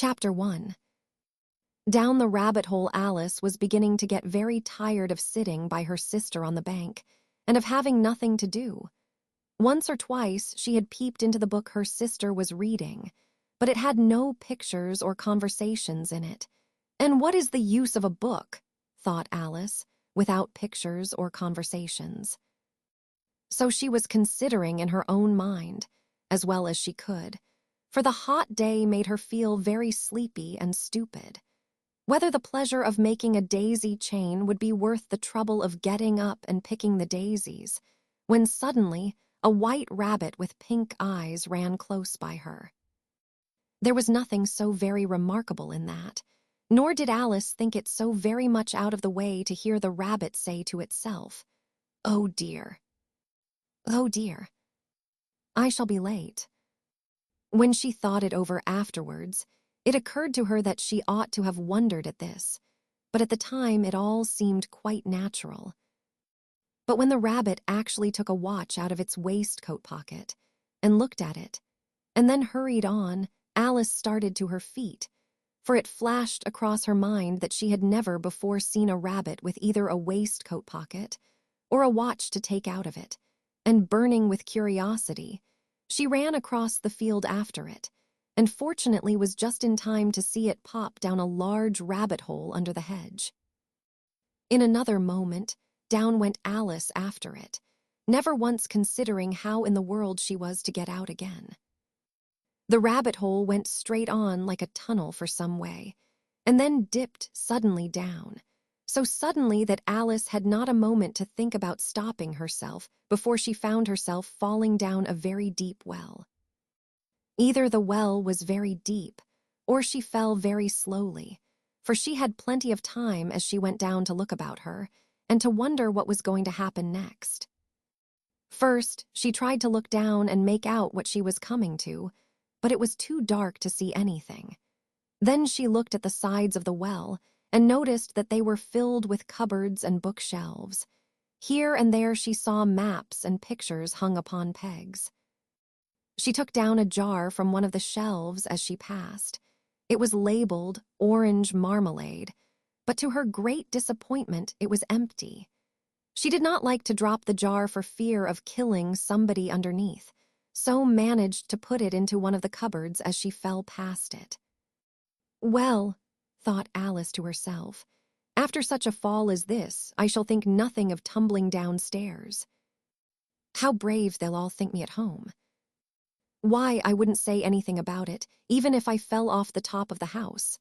Chapter 1. Down the rabbit hole, Alice was beginning to get very tired of sitting by her sister on the bank and of having nothing to do. Once or twice she had peeped into the book her sister was reading, but it had no pictures or conversations in it. And what is the use of a book, thought Alice, without pictures or conversations? So she was considering in her own mind, as well as she could, for the hot day made her feel very sleepy and stupid. Whether the pleasure of making a daisy chain would be worth the trouble of getting up and picking the daisies, when suddenly a white rabbit with pink eyes ran close by her. There was nothing so very remarkable in that, nor did Alice think it so very much out of the way to hear the rabbit say to itself, "Oh dear. Oh dear. I shall be late." When she thought it over afterwards, it occurred to her that she ought to have wondered at this, but at the time it all seemed quite natural. But when the rabbit actually took a watch out of its waistcoat pocket and looked at it, and then hurried on, Alice started to her feet, for it flashed across her mind that she had never before seen a rabbit with either a waistcoat pocket or a watch to take out of it, and burning with curiosity, she ran across the field after it, and fortunately was just in time to see it pop down a large rabbit hole under the hedge. In another moment, down went Alice after it, never once considering how in the world she was to get out again. The rabbit hole went straight on like a tunnel for some way, and then dipped suddenly down, so suddenly that Alice had not a moment to think about stopping herself before she found herself falling down a very deep well. Either the well was very deep, or she fell very slowly, for she had plenty of time as she went down to look about her and to wonder what was going to happen next. First, she tried to look down and make out what she was coming to, but it was too dark to see anything. Then she looked at the sides of the well and noticed that they were filled with cupboards and bookshelves. Here and there she saw maps and pictures hung upon pegs. She took down a jar from one of the shelves as she passed. It was labeled orange marmalade, but to her great disappointment it was empty. She did not like to drop the jar for fear of killing somebody underneath, so managed to put it into one of the cupboards as she fell past it. "Well," thought Alice to herself, "after such a fall as this, I shall think nothing of tumbling downstairs. How brave they'll all think me at home. Why, I wouldn't say anything about it, even if I fell off the top of the house,"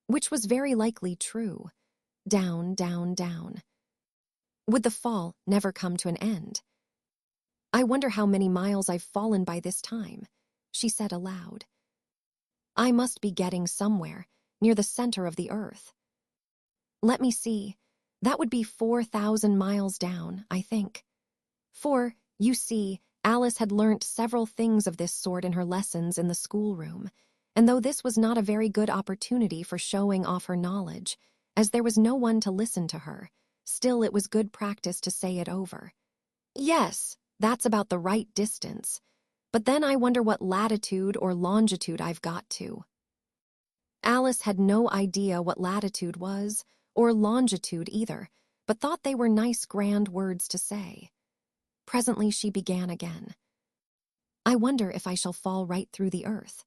which was very likely true. Down, down, down. Would the fall never come to an end? "I wonder how many miles I've fallen by this time," she said aloud. "I must be getting somewhere, near the center of the earth. Let me see, that would be 4,000 miles down, I think." For, you see, Alice had learnt several things of this sort in her lessons in the schoolroom, and though this was not a very good opportunity for showing off her knowledge, as there was no one to listen to her, still it was good practice to say it over. "Yes, that's about the right distance, but then I wonder what latitude or longitude I've got to." Alice had no idea what latitude was, or longitude either, but thought they were nice grand words to say. Presently she began again. "I wonder if I shall fall right through the earth.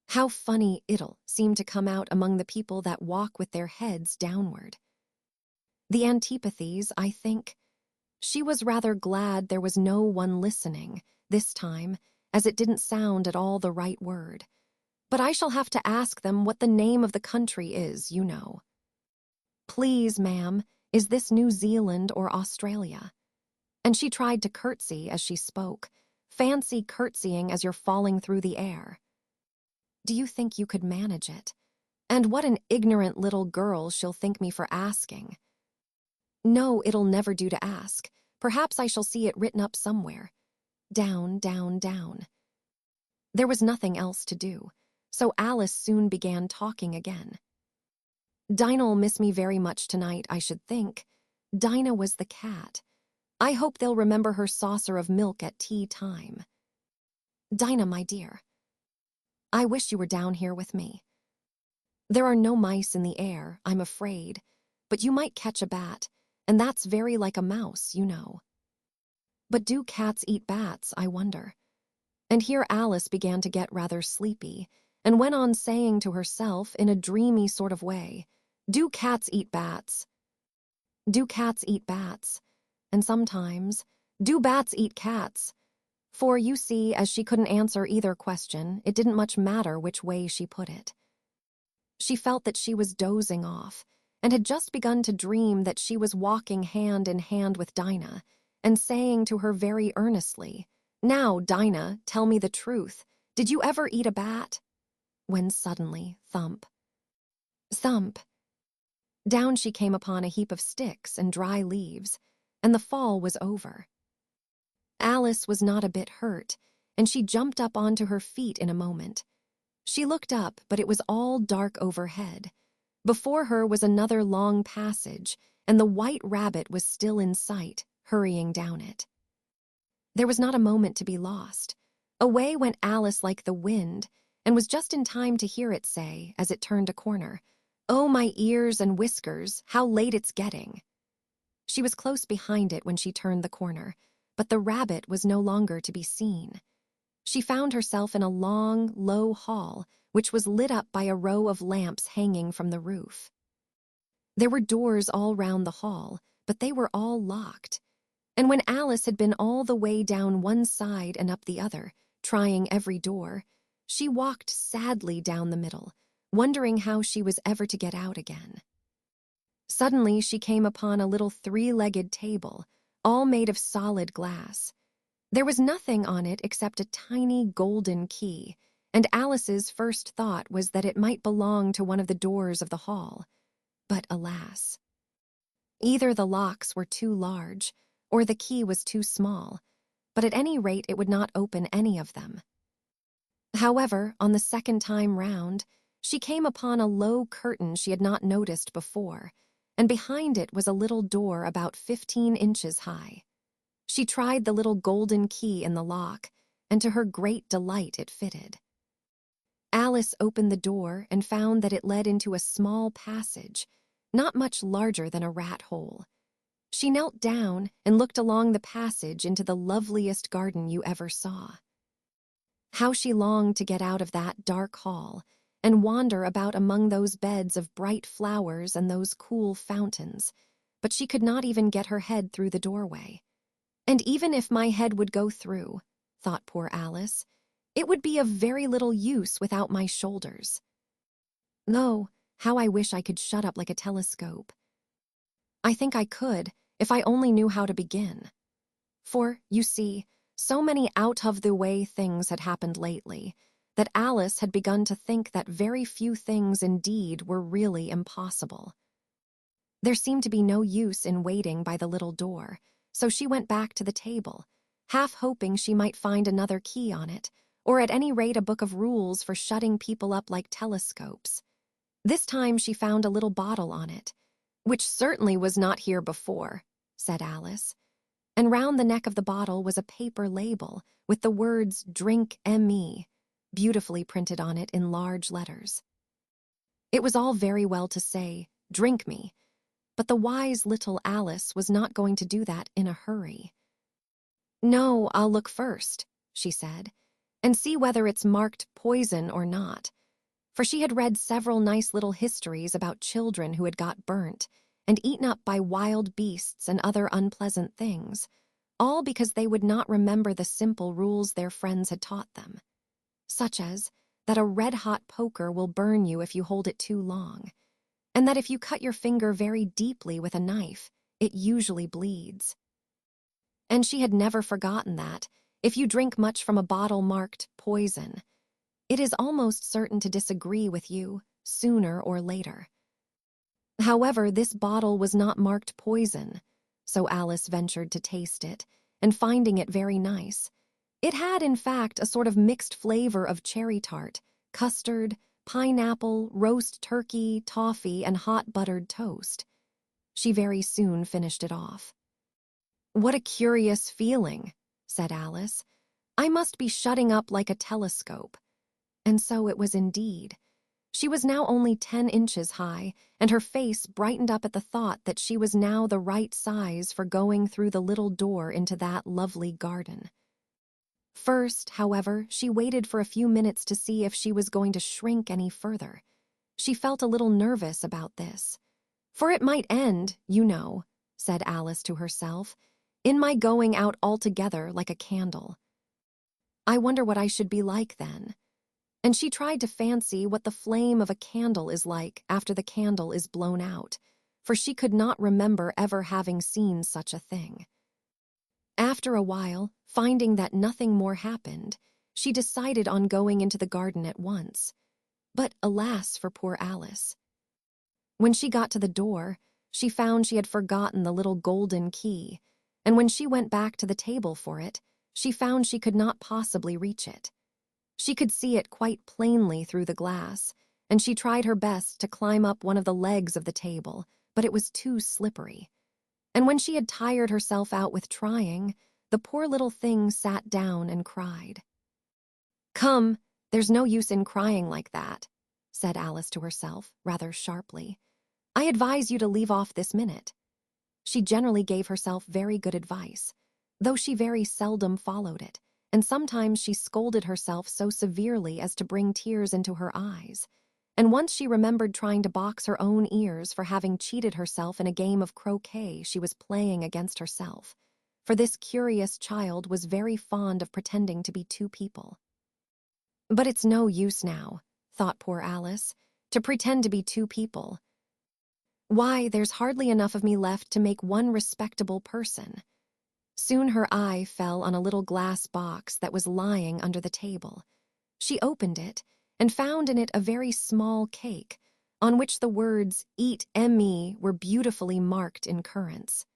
How funny it'll seem to come out among the people that walk with their heads downward. The antipathies, I think." She was rather glad there was no one listening, this time, as it didn't sound at all the right word. "But I shall have to ask them what the name of the country is, you know. Please, ma'am, is this New Zealand or Australia?" And she tried to curtsy as she spoke. Fancy curtsying as you're falling through the air. "Do you think you could manage it? And what an ignorant little girl she'll think me for asking. No, it'll never do to ask. Perhaps I shall see it written up somewhere. Down, down, down." There was nothing else to do, so Alice soon began talking again. "Dinah'll miss me very much tonight, I should think." Dinah was the cat. "I hope they'll remember her saucer of milk at tea time. Dinah, my dear, I wish you were down here with me. There are no mice in the air, I'm afraid, but you might catch a bat, and that's very like a mouse, you know. But do cats eat bats, I wonder? And here Alice began to get rather sleepy, and went on saying to herself in a dreamy sort of way, "Do cats eat bats? Do cats eat bats? And sometimes, do bats eat cats?" For, you see, as she couldn't answer either question, it didn't much matter which way she put it. She felt that she was dozing off, and had just begun to dream that she was walking hand in hand with Dinah, and saying to her very earnestly, "Now, Dinah, tell me the truth. Did you ever eat a bat?" When suddenly, thump, thump, down she came upon a heap of sticks and dry leaves, and the fall was over. Alice was not a bit hurt, and she jumped up onto her feet in a moment. She looked up, but it was all dark overhead. Before her was another long passage, and the white rabbit was still in sight, hurrying down it. There was not a moment to be lost. Away went Alice like the wind, and was just in time to hear it say, as it turned a corner, "Oh, my ears and whiskers, how late it's getting." She was close behind it when she turned the corner, but the rabbit was no longer to be seen. She found herself in a long, low hall, which was lit up by a row of lamps hanging from the roof. There were doors all round the hall, but they were all locked. And when Alice had been all the way down one side and up the other, trying every door, she walked sadly down the middle, wondering how she was ever to get out again. Suddenly she came upon a little three-legged table, all made of solid glass. There was nothing on it except a tiny golden key, and Alice's first thought was that it might belong to one of the doors of the hall. But alas, either the locks were too large, or the key was too small, but at any rate it would not open any of them. However, on the second time round, she came upon a low curtain she had not noticed before, and behind it was a little door about 15 inches high. She tried the little golden key in the lock, and to her great delight it fitted. Alice opened the door and found that it led into a small passage, not much larger than a rat hole. She knelt down and looked along the passage into the loveliest garden you ever saw. How she longed to get out of that dark hall and wander about among those beds of bright flowers and those cool fountains, but she could not even get her head through the doorway. "And even if my head would go through," thought poor Alice, "it would be of very little use without my shoulders. Oh, how I wish I could shut up like a telescope. I think I could, if I only knew how to begin." For, you see, so many out-of-the-way things had happened lately that Alice had begun to think that very few things indeed were really impossible. There seemed to be no use in waiting by the little door, so she went back to the table, half hoping she might find another key on it, or at any rate a book of rules for shutting people up like telescopes. This time she found a little bottle on it, "which certainly was not here before," said Alice, and round the neck of the bottle was a paper label with the words "Drink Me" beautifully printed on it in large letters. It was all very well to say, "Drink me," but the wise little Alice was not going to do that in a hurry. "No, I'll look first," she said, "and see whether it's marked poison or not," for she had read several nice little histories about children who had got burnt and eaten up by wild beasts and other unpleasant things, all because they would not remember the simple rules their friends had taught them, such as that a red-hot poker will burn you if you hold it too long, and that if you cut your finger very deeply with a knife, it usually bleeds. And she had never forgotten that, if you drink much from a bottle marked poison, it is almost certain to disagree with you, sooner or later. However, this bottle was not marked poison, so Alice ventured to taste it, and finding it very nice. It had, in fact, a sort of mixed flavor of cherry tart, custard, pineapple, roast turkey, toffee, and hot buttered toast. She very soon finished it off. "What a curious feeling," said Alice. "I must be shutting up like a telescope." And so it was indeed. She was now only 10 inches high, and her face brightened up at the thought that she was now the right size for going through the little door into that lovely garden. First, however, she waited for a few minutes to see if she was going to shrink any further. She felt a little nervous about this. "For it might end, you know," said Alice to herself, "in my going out altogether like a candle. I wonder what I should be like then." And she tried to fancy what the flame of a candle is like after the candle is blown out, for she could not remember ever having seen such a thing. After a while, finding that nothing more happened, she decided on going into the garden at once. But alas for poor Alice. When she got to the door, she found she had forgotten the little golden key, and when she went back to the table for it, she found she could not possibly reach it. She could see it quite plainly through the glass, and she tried her best to climb up one of the legs of the table, but it was too slippery. And when she had tired herself out with trying, the poor little thing sat down and cried. "Come, there's no use in crying like that," said Alice to herself, rather sharply. "I advise you to leave off this minute." She generally gave herself very good advice, though she very seldom followed it, and sometimes she scolded herself so severely as to bring tears into her eyes. And once she remembered trying to box her own ears for having cheated herself in a game of croquet she was playing against herself, for this curious child was very fond of pretending to be two people. "But it's no use now," thought poor Alice, "to pretend to be two people. Why, there's hardly enough of me left to make one respectable person." Soon her eye fell on a little glass box that was lying under the table. She opened it and found in it a very small cake, on which the words "Eat Emmy" were beautifully marked in currants.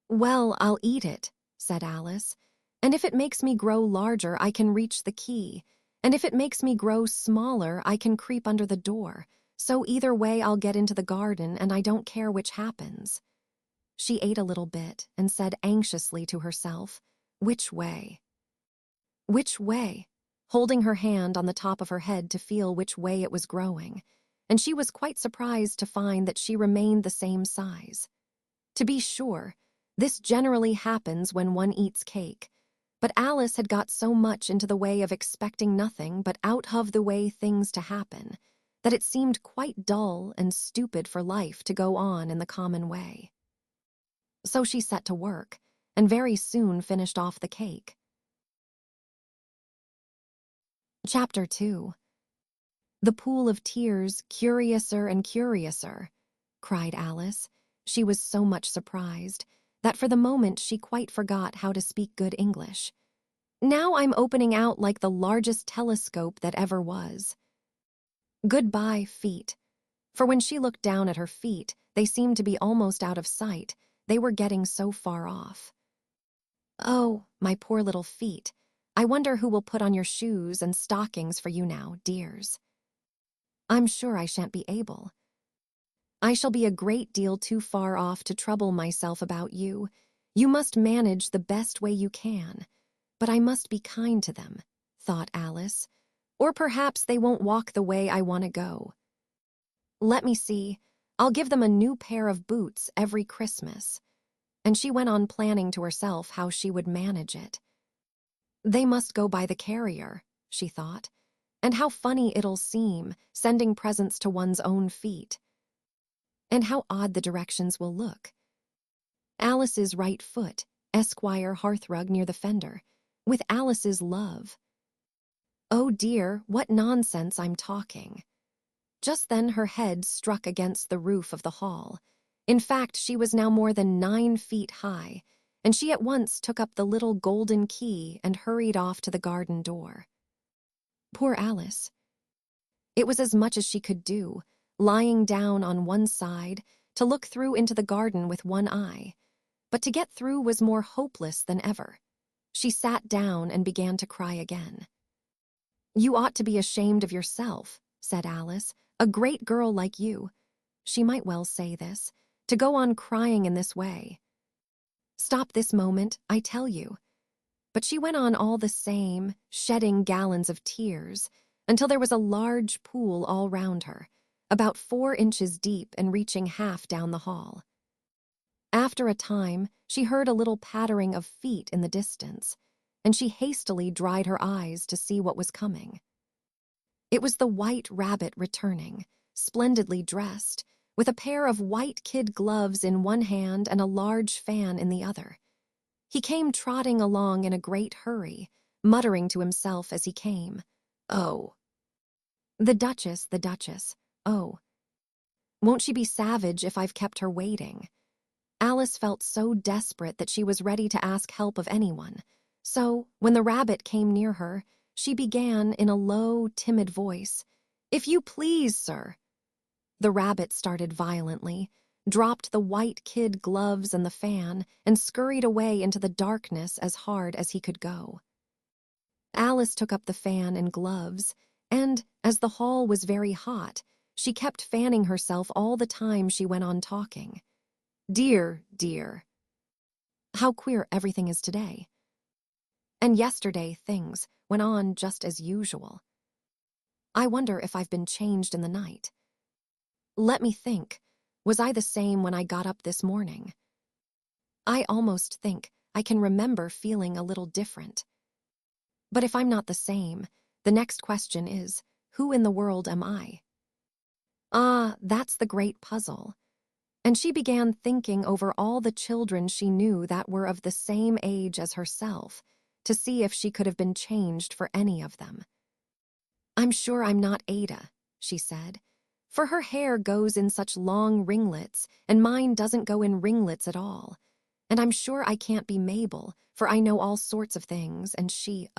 "Well, I'll eat it," said Alice, "and if it makes me grow larger I can reach the key, and if it makes me grow smaller I can creep under the door, so either way I'll get into the garden and I don't care which happens." She ate a little bit and said anxiously to herself, "Which way? Which way?" holding her hand on the top of her head to feel which way it was growing, and she was quite surprised to find that she remained the same size. To be sure, this generally happens when one eats cake, but Alice had got so much into the way of expecting nothing but out of the way things to happen, that it seemed quite dull and stupid for life to go on in the common way. So she set to work, and very soon finished off the cake. Chapter 2. "The pool of tears, curiouser and curiouser," cried Alice. She was so much surprised that for the moment she quite forgot how to speak good English. "Now I'm opening out like the largest telescope that ever was. Goodbye, feet." For when she looked down at her feet, they seemed to be almost out of sight. They were getting so far off. "Oh, my poor little feet. I wonder who will put on your shoes and stockings for you now, dears." "I'm sure I shan't be able. I shall be a great deal too far off to trouble myself about you. You must manage the best way you can. But I must be kind to them," thought Alice, "or perhaps they won't walk the way I want to go. Let me see, I'll give them a new pair of boots every Christmas." And she went on planning to herself how she would manage it. "They must go by the carrier," she thought, "and how funny it'll seem, sending presents to one's own feet. And how odd the directions will look. Alice's right foot, Esquire hearthrug near the fender, with Alice's love. Oh dear, what nonsense I'm talking." Just then her head struck against the roof of the hall. In fact, she was now more than 9 feet high, and she at once took up the little golden key and hurried off to the garden door. Poor Alice! It was as much as she could do, lying down on one side, to look through into the garden with one eye. But to get through was more hopeless than ever. She sat down and began to cry again. "You ought to be ashamed of yourself," said Alice, "a great girl like you," she might well say this, "to go on crying in this way. Stop this moment, I tell you." But she went on all the same, shedding gallons of tears, until there was a large pool all round her, about 4 inches deep and reaching half down the hall. After a time, she heard a little pattering of feet in the distance, and she hastily dried her eyes to see what was coming. It was the White Rabbit returning, splendidly dressed, with a pair of white kid gloves in one hand and a large fan in the other. He came trotting along in a great hurry, muttering to himself as he came, "Oh, the Duchess, oh. Won't she be savage if I've kept her waiting?" Alice felt so desperate that she was ready to ask help of anyone. So, when the rabbit came near her, she began in a low, timid voice, "If you please, sir." The rabbit started violently, dropped the white kid gloves and the fan, and scurried away into the darkness as hard as he could go. Alice took up the fan and gloves, and, as the hall was very hot, she kept fanning herself all the time she went on talking. Dear, dear. How queer everything is today. And yesterday things went on just as usual. I wonder if I've been changed in the night. Let me think. Was I the same when I got up this morning? I almost think I can remember feeling a little different. But if I'm not the same, the next question is, who in the world am I? Ah, that's the great puzzle. And she began thinking over all the children she knew that were of the same age as herself, to see if she could have been changed for any of them. "I'm sure I'm not Ada," she said, "for her hair goes in such long ringlets, and mine doesn't go in ringlets at all. And I'm sure I can't be Mabel, for I know all sorts of things, and she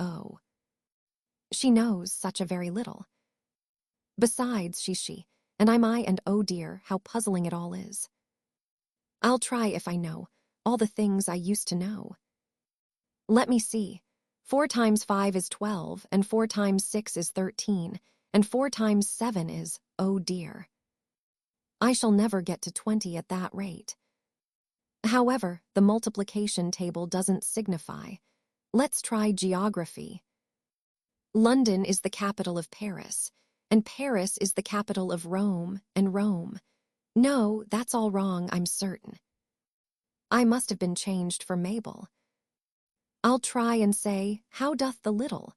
knows such a very little. Besides, she's she, and I'm I, and oh dear, how puzzling it all is. I'll try if I know all the things I used to know. Let me see. 4 times 5 is 12, and 4 times 6 is 13, and 4 times 7 is, oh dear. I shall never get to 20 at that rate. However, the multiplication table doesn't signify. Let's try geography. London is the capital of Paris, and Paris is the capital of Rome, and Rome. No, that's all wrong, I'm certain. I must have been changed for Mabel. I'll try and say, how doth the little?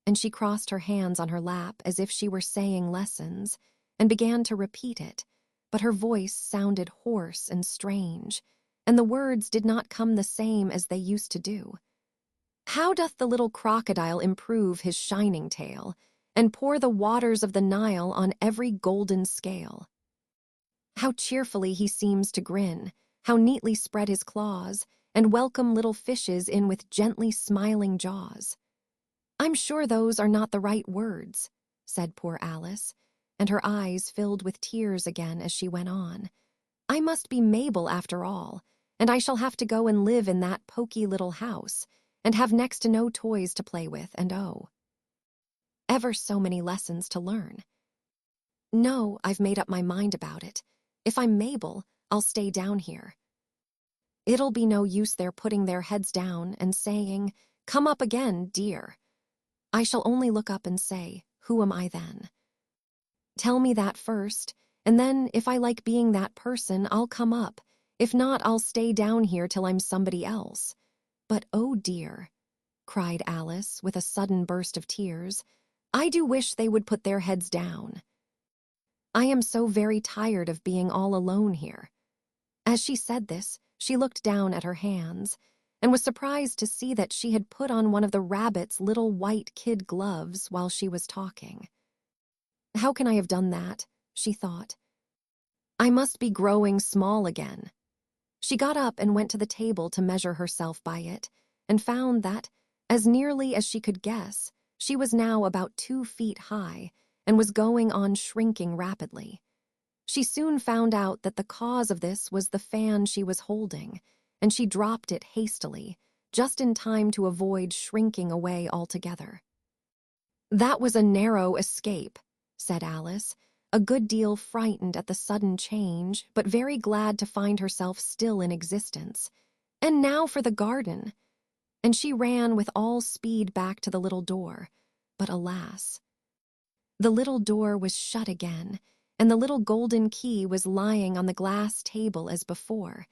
And she crossed her hands on her lap as if she were saying lessons, and began to repeat it, but her voice sounded hoarse and strange, and the words did not come the same as they used to do. How doth the little crocodile improve his shining tail, and pour the waters of the Nile on every golden scale? How cheerfully he seems to grin, how neatly spread his claws, and welcome little fishes in with gently smiling jaws. I'm sure those are not the right words, said poor Alice, and her eyes filled with tears again as she went on. I must be Mabel after all, and I shall have to go and live in that poky little house, and have next to no toys to play with, and oh, ever so many lessons to learn. No, I've made up my mind about it. If I'm Mabel, I'll stay down here. It'll be no use their putting their heads down and saying, "Come up again, dear." I shall only look up and say, who am I then? Tell me that first, and then if I like being that person, I'll come up. If not, I'll stay down here till I'm somebody else. But oh dear, cried Alice with a sudden burst of tears, I do wish they would put their heads down. I am so very tired of being all alone here. As she said this, she looked down at her hands, and was surprised to see that she had put on one of the rabbit's little white kid gloves while she was talking. How can I have done that? She thought. I must be growing small again. She got up and went to the table to measure herself by it, and found that, as nearly as she could guess, she was now about 2 feet high, and was going on shrinking rapidly. She soon found out that the cause of this was the fan she was holding, and she dropped it hastily, just in time to avoid shrinking away altogether. That was a narrow escape, said Alice, a good deal frightened at the sudden change, but very glad to find herself still in existence. And now for the garden. And she ran with all speed back to the little door. But alas, The little door was shut again, and the little golden key was lying on the glass table as before.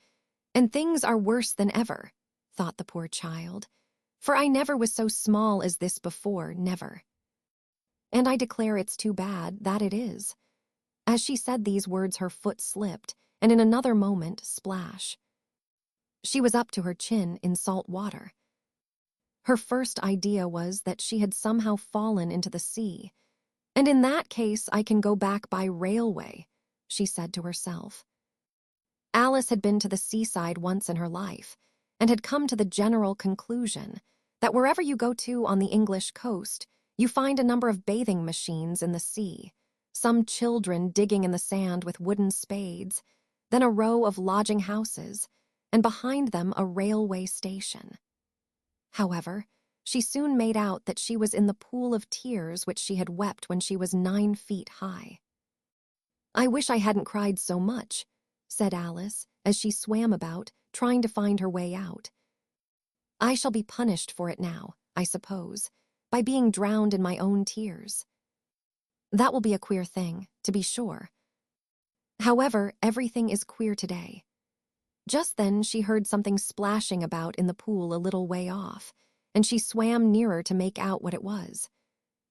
And things are worse than ever, thought the poor child, for I never was so small as this before, never. And I declare it's too bad, that it is. As she said these words, her foot slipped, and in another moment, splash. She was up to her chin in salt water. Her first idea was that she had somehow fallen into the sea. And in that case, I can go back by railway, she said to herself. Alice had been to the seaside once in her life, and had come to the general conclusion that wherever you go to on the English coast, you find a number of bathing machines in the sea, some children digging in the sand with wooden spades, then a row of lodging houses, and behind them a railway station. However, she soon made out that she was in the pool of tears which she had wept when she was 9 feet high. "I wish I hadn't cried so much," said Alice, as she swam about, trying to find her way out. "I shall be punished for it now, I suppose, by being drowned in my own tears. That will be a queer thing, to be sure. However, everything is queer today." Just then she heard something splashing about in the pool a little way off, and she swam nearer to make out what it was.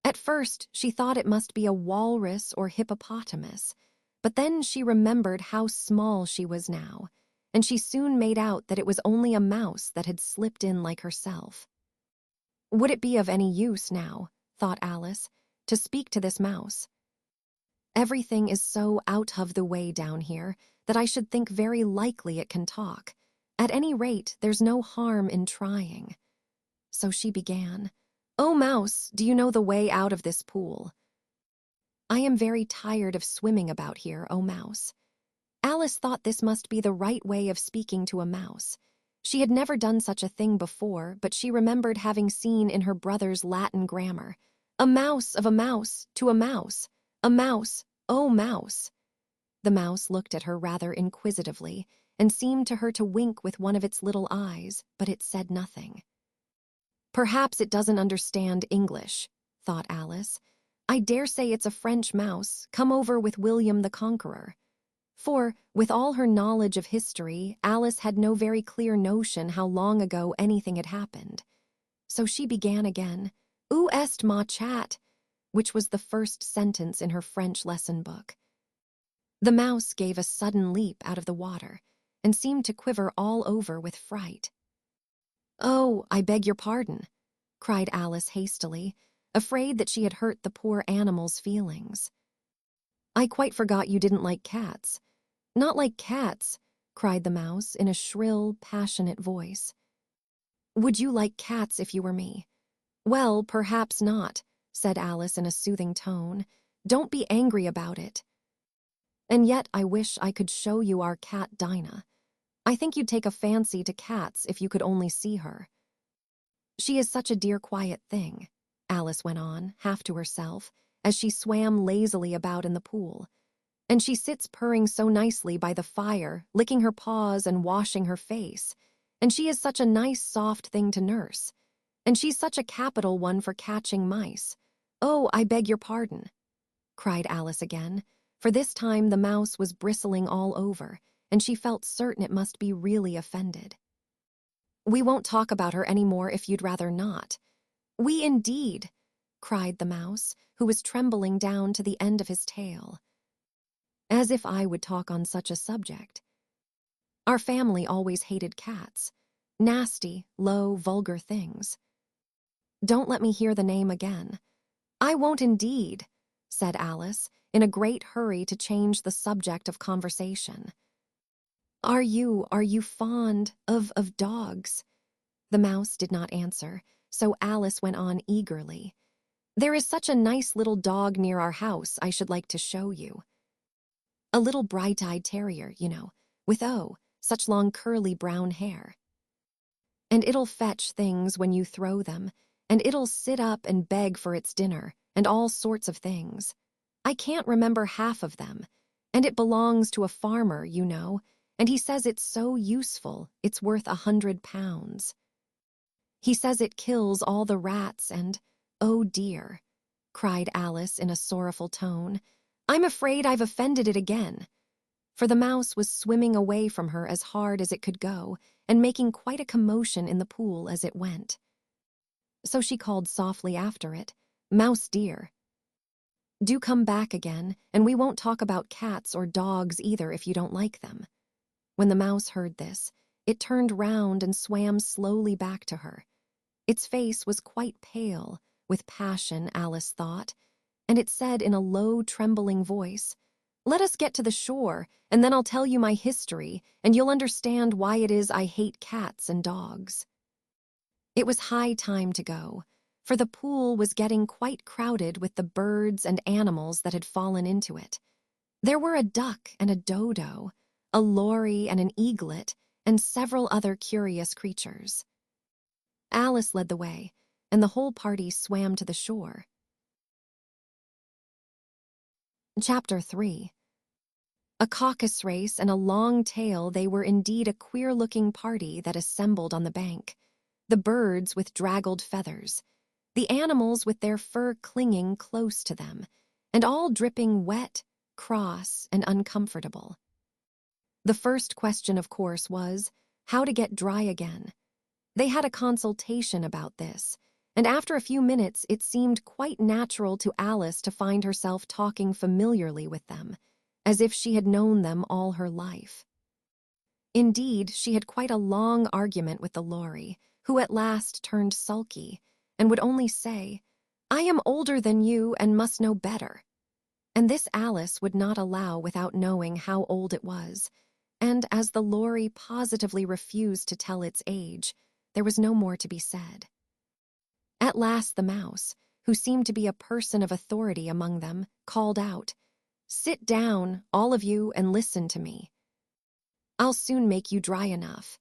At first, she thought it must be a walrus or hippopotamus, but then she remembered how small she was now, and she soon made out that it was only a mouse that had slipped in like herself. Would it be of any use now, thought Alice, to speak to this mouse? Everything is so out of the way down here that I should think very likely it can talk. At any rate, there's no harm in trying. So she began, "Oh, mouse, do you know the way out of this pool?" "I am very tired of swimming about here, oh mouse." Alice thought this must be the right way of speaking to a mouse. She had never done such a thing before, but she remembered having seen in her brother's Latin grammar, "A mouse of a mouse to a mouse, a mouse, oh mouse." The mouse looked at her rather inquisitively and seemed to her to wink with one of its little eyes, but it said nothing. "Perhaps it doesn't understand English," thought Alice. "I dare say it's a French mouse come over with William the Conqueror." For, with all her knowledge of history, Alice had no very clear notion how long ago anything had happened. So she began again, "Où est ma chat?" which was the first sentence in her French lesson book. The mouse gave a sudden leap out of the water and seemed to quiver all over with fright. "Oh, I beg your pardon," cried Alice hastily, afraid that she had hurt the poor animal's feelings. "I quite forgot you didn't like cats." "Not like cats," cried the mouse in a shrill, passionate voice. "Would you like cats if you were me?" "Well, perhaps not," said Alice in a soothing tone. "Don't be angry about it. And yet I wish I could show you our cat Dinah. I think you'd take a fancy to cats if you could only see her. She is such a dear quiet thing," Alice went on, half to herself, as she swam lazily about in the pool. "And she sits purring so nicely by the fire, licking her paws and washing her face. And she is such a nice, soft thing to nurse. And she's such a capital one for catching mice. Oh, I beg your pardon," cried Alice again, for this time the mouse was bristling all over, and she felt certain it must be really offended. "We won't talk about her any more if you'd rather not." "We indeed," cried the mouse, who was trembling down to the end of his tail. "As if I would talk on such a subject. Our family always hated cats. Nasty, low, vulgar things. Don't let me hear the name again." "I won't indeed," said Alice, in a great hurry to change the subject of conversation. Are you fond of dogs?" The mouse did not answer, so Alice went on eagerly. "There is such a nice little dog near our house I should like to show you. A little bright-eyed terrier, you know, with such long curly brown hair. And it'll fetch things when you throw them, and it'll sit up and beg for its dinner, and all sorts of things. I can't remember half of them, and it belongs to a farmer, you know, and he says it's so useful, it's worth £100. He says it kills all the rats and, oh dear, cried Alice in a sorrowful tone. "I'm afraid I've offended it again." For the mouse was swimming away from her as hard as it could go and making quite a commotion in the pool as it went. So she called softly after it, "Mouse dear, do come back again, and we won't talk about cats or dogs either if you don't like them." When the mouse heard this, it turned round and swam slowly back to her. Its face was quite pale, with passion, Alice thought, and it said in a low, trembling voice, "Let us get to the shore, and then I'll tell you my history, and you'll understand why it is I hate cats and dogs." It was high time to go, for the pool was getting quite crowded with the birds and animals that had fallen into it. There were a duck and a dodo, a lory and an eaglet, and several other curious creatures. Alice led the way, and the whole party swam to the shore. Chapter 3. A caucus race and a long tail, they were indeed a queer-looking party that assembled on the bank. The birds with draggled feathers, the animals with their fur clinging close to them, and all dripping wet, cross, and uncomfortable. The first question, of course, was how to get dry again. They had a consultation about this, and after a few minutes it seemed quite natural to Alice to find herself talking familiarly with them, as if she had known them all her life. Indeed, she had quite a long argument with the lory, who at last turned sulky, and would only say, "I am older than you and must know better." And this Alice would not allow without knowing how old it was, and as the lory positively refused to tell its age, there was no more to be said. At last the mouse, who seemed to be a person of authority among them, called out, "Sit down, all of you, and listen to me. I'll soon make you dry enough."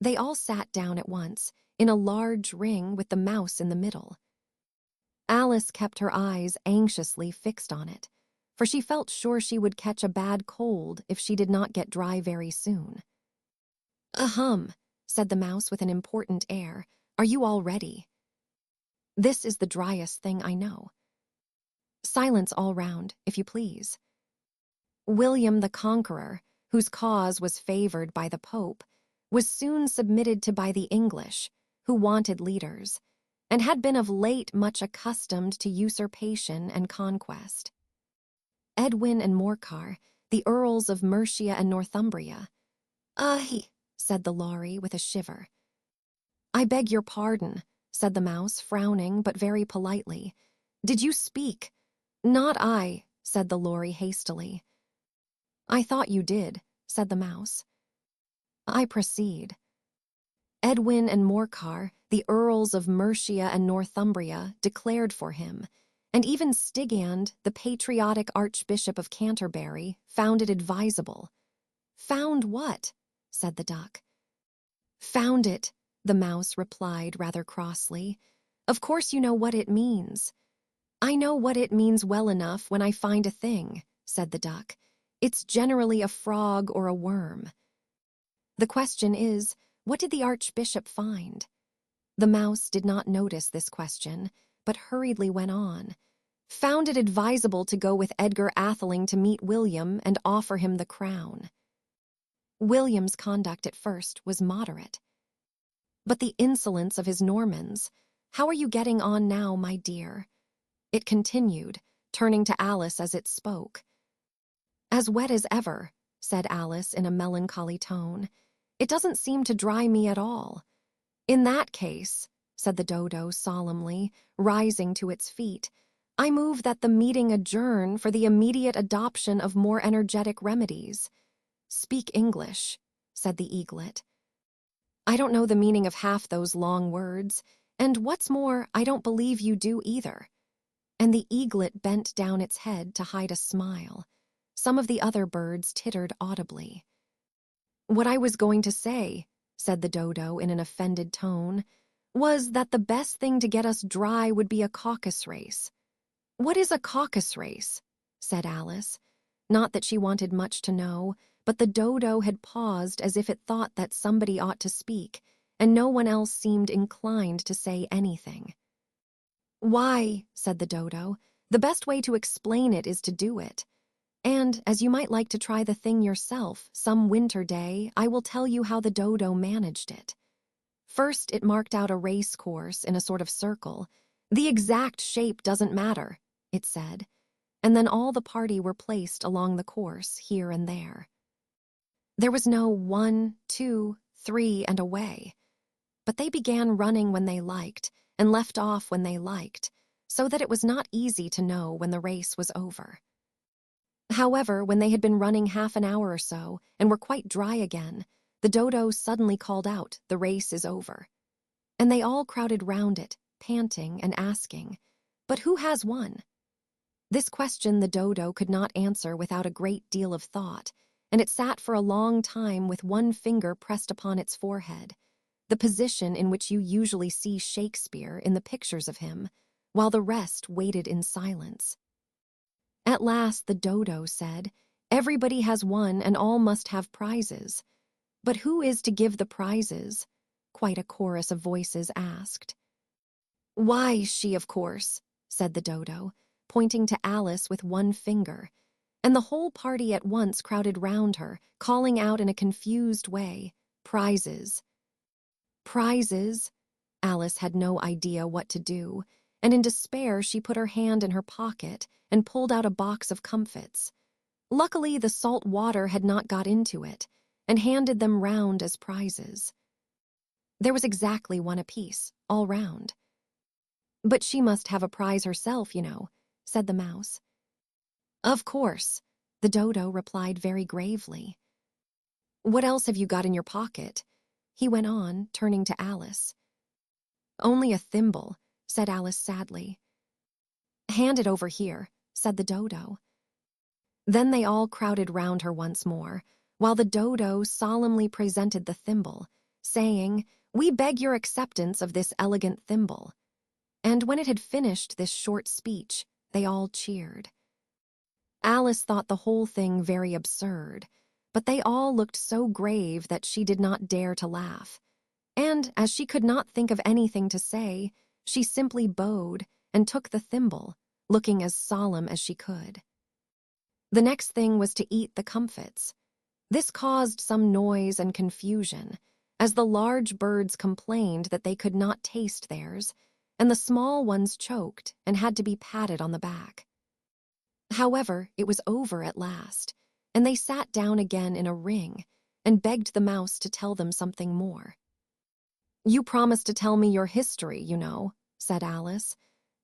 They all sat down at once, in a large ring with the mouse in the middle. Alice kept her eyes anxiously fixed on it, for she felt sure she would catch a bad cold if she did not get dry very soon. "Ahem," said the mouse with an important air. "Are you all ready? This is the driest thing I know. Silence all round, if you please." William the Conqueror, whose cause was favored by the Pope, was soon submitted to by the English, who wanted leaders, and had been of late much accustomed to usurpation and conquest. Edwin and Morcar, the Earls of Mercia and Northumbria. Said the lory with a shiver. "I beg your pardon," said the mouse, frowning, but very politely. "Did you speak?" "Not I," said the lory hastily. "I thought you did," said the mouse. "I proceed. Edwin and Morcar, the Earls of Mercia and Northumbria, declared for him, and even Stigand, the patriotic Archbishop of Canterbury, found it advisable." "Found what?" said the duck. "Found it," the mouse replied rather crossly. "Of course you know what it means." "I know what it means well enough when I find a thing," said the duck. "It's generally a frog or a worm. The question is, what did the Archbishop find?" The mouse did not notice this question, but hurriedly went on. "Found it advisable to go with Edgar Atheling to meet William and offer him the crown." William's conduct at first was moderate. "But the insolence of his Normans! How are you getting on now, my dear?" it continued, turning to Alice as it spoke. "As wet as ever," said Alice in a melancholy tone. "It doesn't seem to dry me at all." "In that case," said the dodo solemnly, rising to its feet, "I move that the meeting adjourn for the immediate adoption of more energetic remedies." "Speak English," said the eaglet. "I don't know the meaning of half those long words, and what's more, I don't believe you do either." And the eaglet bent down its head to hide a smile. Some of the other birds tittered audibly. "What I was going to say," said the dodo in an offended tone, "was that the best thing to get us dry would be a caucus race." "What is a caucus race?" said Alice. Not that she wanted much to know, but the dodo had paused as if it thought that somebody ought to speak, and no one else seemed inclined to say anything. "Why," said the dodo, "the best way to explain it is to do it. And, as you might like to try the thing yourself, some winter day, I will tell you how the dodo managed it. First, it marked out a race course in a sort of circle. The exact shape doesn't matter, it said. And then all the party were placed along the course here and there. There was no 1, 2, 3, and away. But they began running when they liked and left off when they liked, so that it was not easy to know when the race was over. However, when they had been running half an hour or so and were quite dry again, the dodo suddenly called out, "The race is over." And they all crowded round it, panting and asking, "But who has won?" This question the dodo could not answer without a great deal of thought, and it sat for a long time with one finger pressed upon its forehead, the position in which you usually see Shakespeare in the pictures of him, while the rest waited in silence. At last the dodo said, "Everybody has won and all must have prizes. But who is to give the prizes?" Quite a chorus of voices asked. "Why, she, of course," said the dodo, pointing to Alice with one finger, and the whole party at once crowded round her, calling out in a confused way, "Prizes." Prizes? Alice had no idea what to do, and in despair she put her hand in her pocket and pulled out a box of comfits. Luckily, the salt water had not got into it, and handed them round as prizes. There was exactly one apiece, all round. "But she must have a prize herself, you know," said the mouse. "Of course," the dodo replied very gravely. "What else have you got in your pocket?" he went on, turning to Alice. "Only a thimble," said Alice sadly. "Hand it over here," said the dodo. Then they all crowded round her once more, while the dodo solemnly presented the thimble, saying, "We beg your acceptance of this elegant thimble." And when it had finished this short speech, they all cheered. Alice thought the whole thing very absurd, but they all looked so grave that she did not dare to laugh. And, as she could not think of anything to say, she simply bowed and took the thimble, looking as solemn as she could. The next thing was to eat the comfits. This caused some noise and confusion, as the large birds complained that they could not taste theirs, and the small ones choked and had to be patted on the back. However, it was over at last, and they sat down again in a ring and begged the mouse to tell them something more. "You promised to tell me your history, you know," said Alice,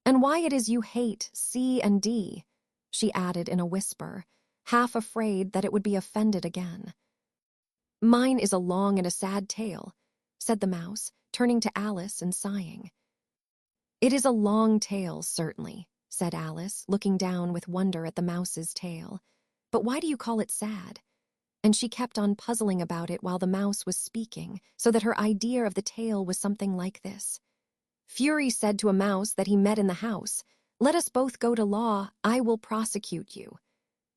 "and why it is you hate C and D," she added in a whisper, half afraid that it would be offended again. "Mine is a long and a sad tale," said the mouse, turning to Alice and sighing. "It is a long tale, certainly," said Alice, looking down with wonder at the mouse's tail. "But why do you call it sad?" And she kept on puzzling about it while the mouse was speaking, so that her idea of the tale was something like this. "Fury said to a mouse that he met in the house, 'Let us both go to law, I will prosecute you.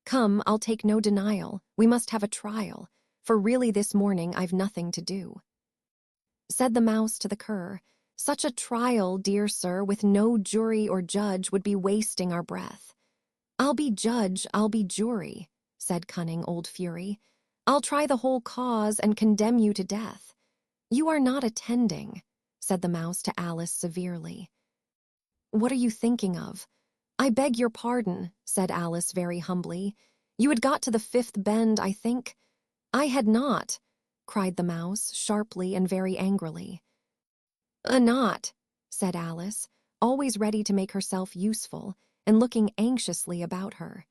Come, I'll take no denial, we must have a trial, for really this morning I've nothing to do.' Said the mouse to the cur, 'Such a trial, dear sir, with no jury or judge would be wasting our breath.' 'I'll be judge, I'll be jury,' said cunning old Fury. 'I'll try the whole cause and condemn you to death.' 'You are not attending,' said the mouse to Alice severely. 'What are you thinking of?' 'I beg your pardon,' said Alice very humbly. 'You had got to the fifth bend, I think?' 'I had not,' cried the mouse, sharply and very angrily. Not,' said Alice, always ready to make herself useful, and looking anxiously about her.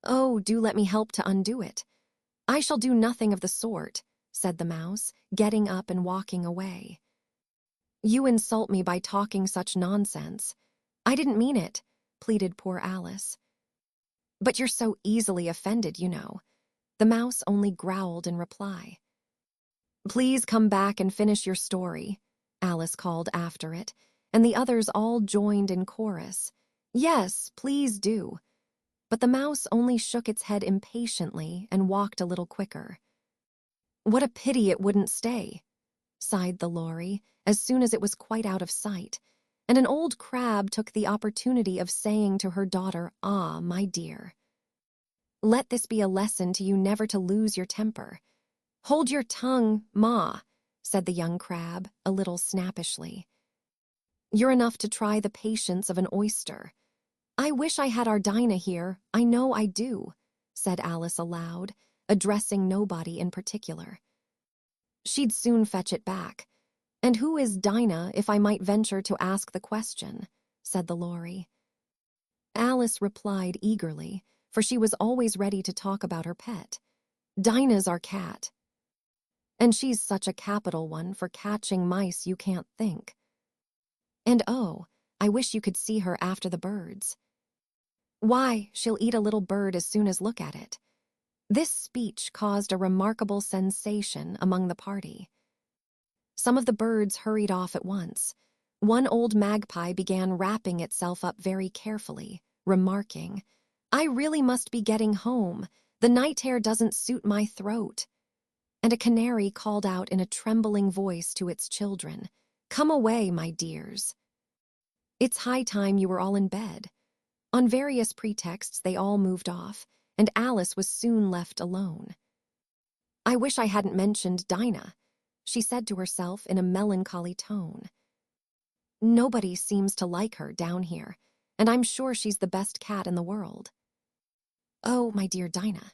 'Oh, do let me help to undo it.' 'I shall do nothing of the sort,' said the mouse, getting up and walking away. 'You insult me by talking such nonsense.' 'I didn't mean it,' pleaded poor Alice. 'But you're so easily offended, you know.' The mouse only growled in reply. 'Please come back and finish your story,' Alice called after it, and the others all joined in chorus. 'Yes, please do.' But the mouse only shook its head impatiently and walked a little quicker. 'What a pity it wouldn't stay,' sighed the lorry, as soon as it was quite out of sight, and an old crab took the opportunity of saying to her daughter, "Ah, my dear, let this be a lesson to you never to lose your temper." "Hold your tongue, Ma," said the young crab, a little snappishly. "You're enough to try the patience of an oyster." "I wish I had our Dinah here, I know I do," said Alice aloud, addressing nobody in particular. "She'd soon fetch it back. And who is Dinah, if I might venture to ask the question?" said the Lory. Alice replied eagerly, for she was always ready to talk about her pet. "Dinah's our cat. And she's such a capital one for catching mice you can't think. And oh, I wish you could see her after the birds. Why, she'll eat a little bird as soon as look at it." This speech caused a remarkable sensation among the party. Some of the birds hurried off at once. One old magpie began wrapping itself up very carefully, remarking, "I really must be getting home. The night air doesn't suit my throat." And a canary called out in a trembling voice to its children, "Come away, my dears. It's high time you were all in bed." On various pretexts, they all moved off, and Alice was soon left alone. "I wish I hadn't mentioned Dinah," she said to herself in a melancholy tone. "Nobody seems to like her down here, and I'm sure she's the best cat in the world. Oh, my dear Dinah,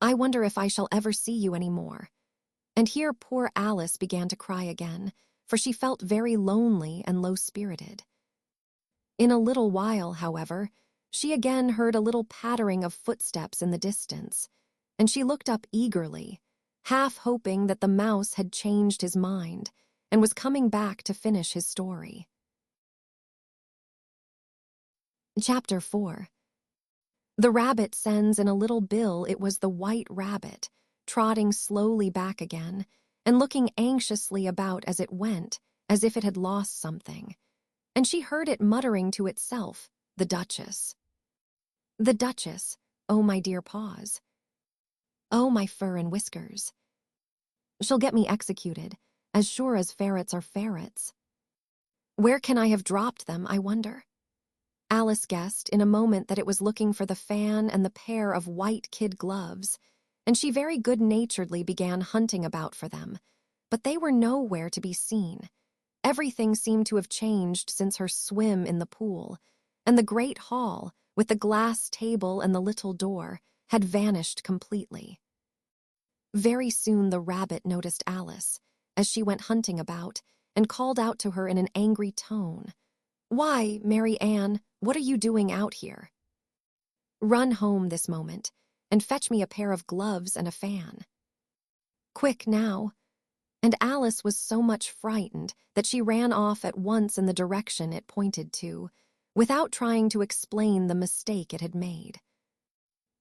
I wonder if I shall ever see you any more." And here poor Alice began to cry again, for she felt very lonely and low-spirited. In a little while, however, she again heard a little pattering of footsteps in the distance, and she looked up eagerly, half hoping that the mouse had changed his mind and was coming back to finish his story. Chapter 4. The rabbit sends in a little bill. It was the white rabbit, trotting slowly back again, and looking anxiously about as it went, as if it had lost something. And she heard it muttering to itself, "The Duchess. The Duchess, oh my dear paws. Oh my fur and whiskers. She'll get me executed, as sure as ferrets are ferrets. Where can I have dropped them, I wonder?" Alice guessed in a moment that it was looking for the fan and the pair of white kid gloves, and she very good-naturedly began hunting about for them, but they were nowhere to be seen. Everything seemed to have changed since her swim in the pool, and the great hall, with the glass table and the little door, had vanished completely. Very soon the rabbit noticed Alice, as she went hunting about, and called out to her in an angry tone, "Why, Mary Ann, what are you doing out here? Run home this moment, and fetch me a pair of gloves and a fan. Quick now." And Alice was so much frightened that she ran off at once in the direction it pointed to, without trying to explain the mistake it had made.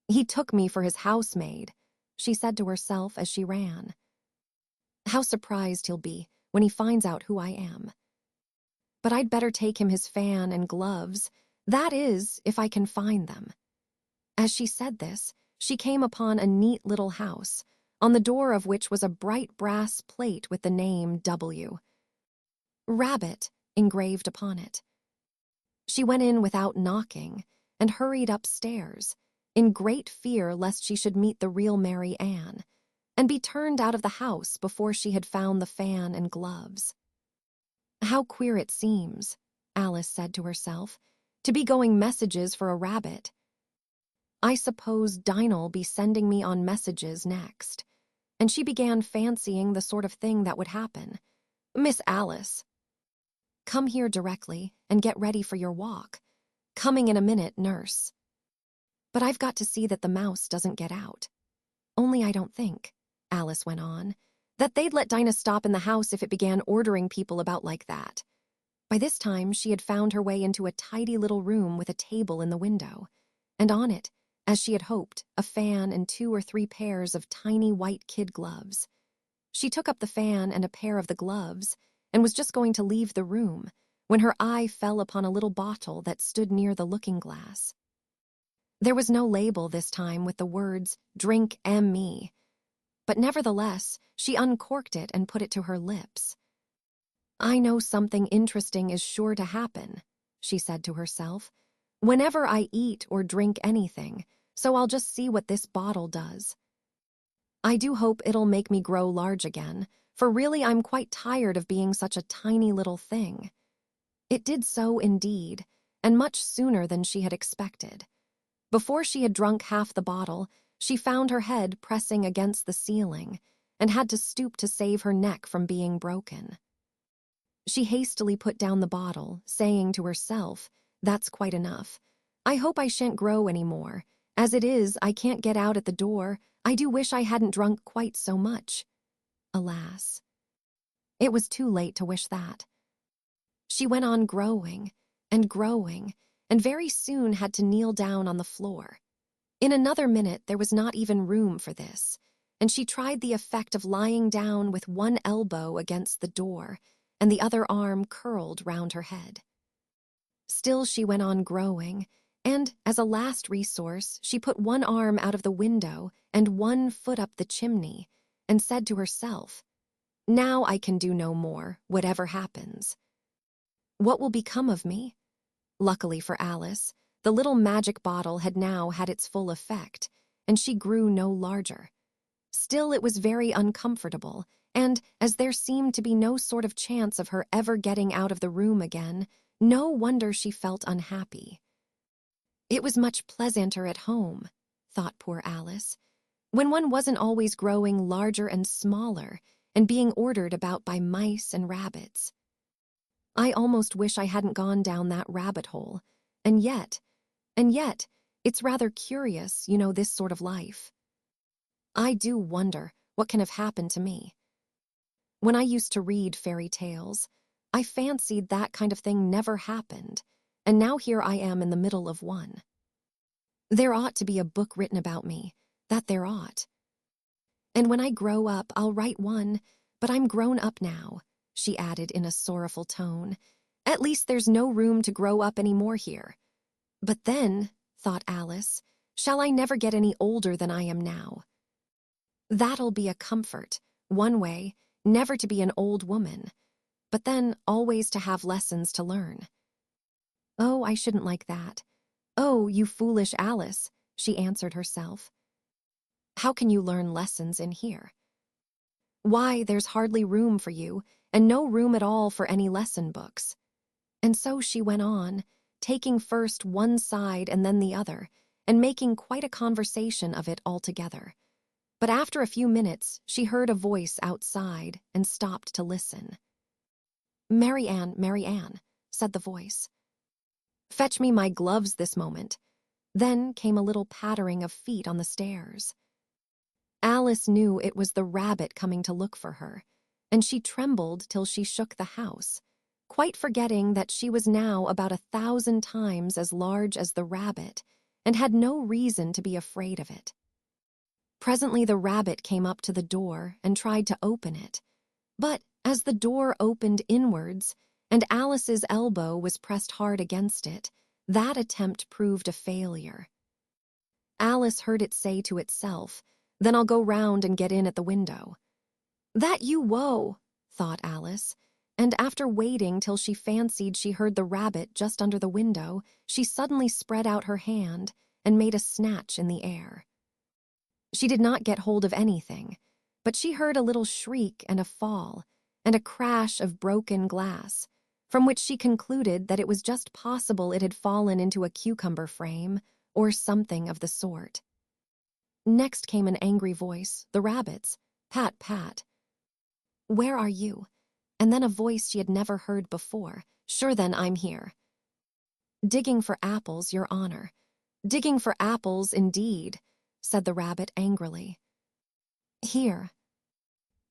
"He took me for his housemaid," she said to herself as she ran. "How surprised he'll be when he finds out who I am. But I'd better take him his fan and gloves, that is, if I can find them." As she said this, she came upon a neat little house, on the door of which was a bright brass plate with the name W. Rabbit engraved upon it. She went in without knocking and hurried upstairs, in great fear lest she should meet the real Mary Ann, and be turned out of the house before she had found the fan and gloves. "How queer it seems," Alice said to herself, "to be going messages for a rabbit. I suppose Dinah'll be sending me on messages next." And she began fancying the sort of thing that would happen. "Miss Alice, come here directly and get ready for your walk. Coming in a minute, nurse. But I've got to see that the mouse doesn't get out. Only I don't think," Alice went on, "that they'd let Dinah stop in the house if it began ordering people about like that." By this time, she had found her way into a tidy little room with a table in the window, and on it, as she had hoped, a fan and 2 or 3 pairs of tiny white kid gloves. She took up the fan and a pair of the gloves, and was just going to leave the room, when her eye fell upon a little bottle that stood near the looking-glass. There was no label this time with the words, "Drink M.E., but nevertheless, she uncorked it and put it to her lips. I know something interesting is sure to happen, she said to herself, whenever I eat or drink anything, so I'll just see what this bottle does. I do hope it'll make me grow large again, for really I'm quite tired of being such a tiny little thing. It did so indeed, and much sooner than she had expected. Before she had drunk half the bottle, she found her head pressing against the ceiling and had to stoop to save her neck from being broken. She hastily put down the bottle, saying to herself, "That's quite enough. I hope I shan't grow any more. As it is, I can't get out at the door. I do wish I hadn't drunk quite so much." Alas, it was too late to wish that. She went on growing, and very soon had to kneel down on the floor. In another minute, there was not even room for this, and she tried the effect of lying down with one elbow against the door and the other arm curled round her head. Still she went on growing, and, as a last resource, she put one arm out of the window and one foot up the chimney, and said to herself, "Now I can do no more, whatever happens. What will become of me?" Luckily for Alice, the little magic bottle had now had its full effect, and she grew no larger. Still, it was very uncomfortable, and, as there seemed to be no sort of chance of her ever getting out of the room again, no wonder she felt unhappy. It was much pleasanter at home, thought poor Alice, when one wasn't always growing larger and smaller and being ordered about by mice and rabbits. I almost wish I hadn't gone down that rabbit hole, and yet, it's rather curious, this sort of life. I do wonder what can have happened to me. When I used to read fairy tales, I fancied that kind of thing never happened, and now here I am in the middle of one. There ought to be a book written about me, that there ought. And when I grow up, I'll write one, but I'm grown up now, she added in a sorrowful tone. At least there's no room to grow up any more here. But then, thought Alice, shall I never get any older than I am now? That'll be a comfort, one way, never to be an old woman, but then always to have lessons to learn. Oh, I shouldn't like that. Oh, you foolish Alice, she answered herself. How can you learn lessons in here? Why, there's hardly room for you, and no room at all for any lesson books. And so she went on, taking first one side and then the other, and making quite a conversation of it altogether. But after a few minutes, she heard a voice outside and stopped to listen. "Mary Ann," said the voice. "Fetch me my gloves this moment." Then came a little pattering of feet on the stairs. Alice knew it was the rabbit coming to look for her, and she trembled till she shook the house, quite forgetting that she was now about 1,000 times as large as the rabbit, and had no reason to be afraid of it. Presently the rabbit came up to the door and tried to open it, but as the door opened inwards and Alice's elbow was pressed hard against it, that attempt proved a failure. Alice heard it say to itself, "Then I'll go round and get in at the window." "That you woe," thought Alice, and after waiting till she fancied she heard the rabbit just under the window, she suddenly spread out her hand and made a snatch in the air. She did not get hold of anything, but she heard a little shriek and a fall, and a crash of broken glass, from which she concluded that it was just possible it had fallen into a cucumber frame, or something of the sort. Next came an angry voice, the rabbit's, "Pat, Pat." "Where are you?" And then a voice she had never heard before, "Sure then, I'm here." "Digging for apples, Your Honor." "Digging for apples, indeed," said the rabbit angrily. "Here.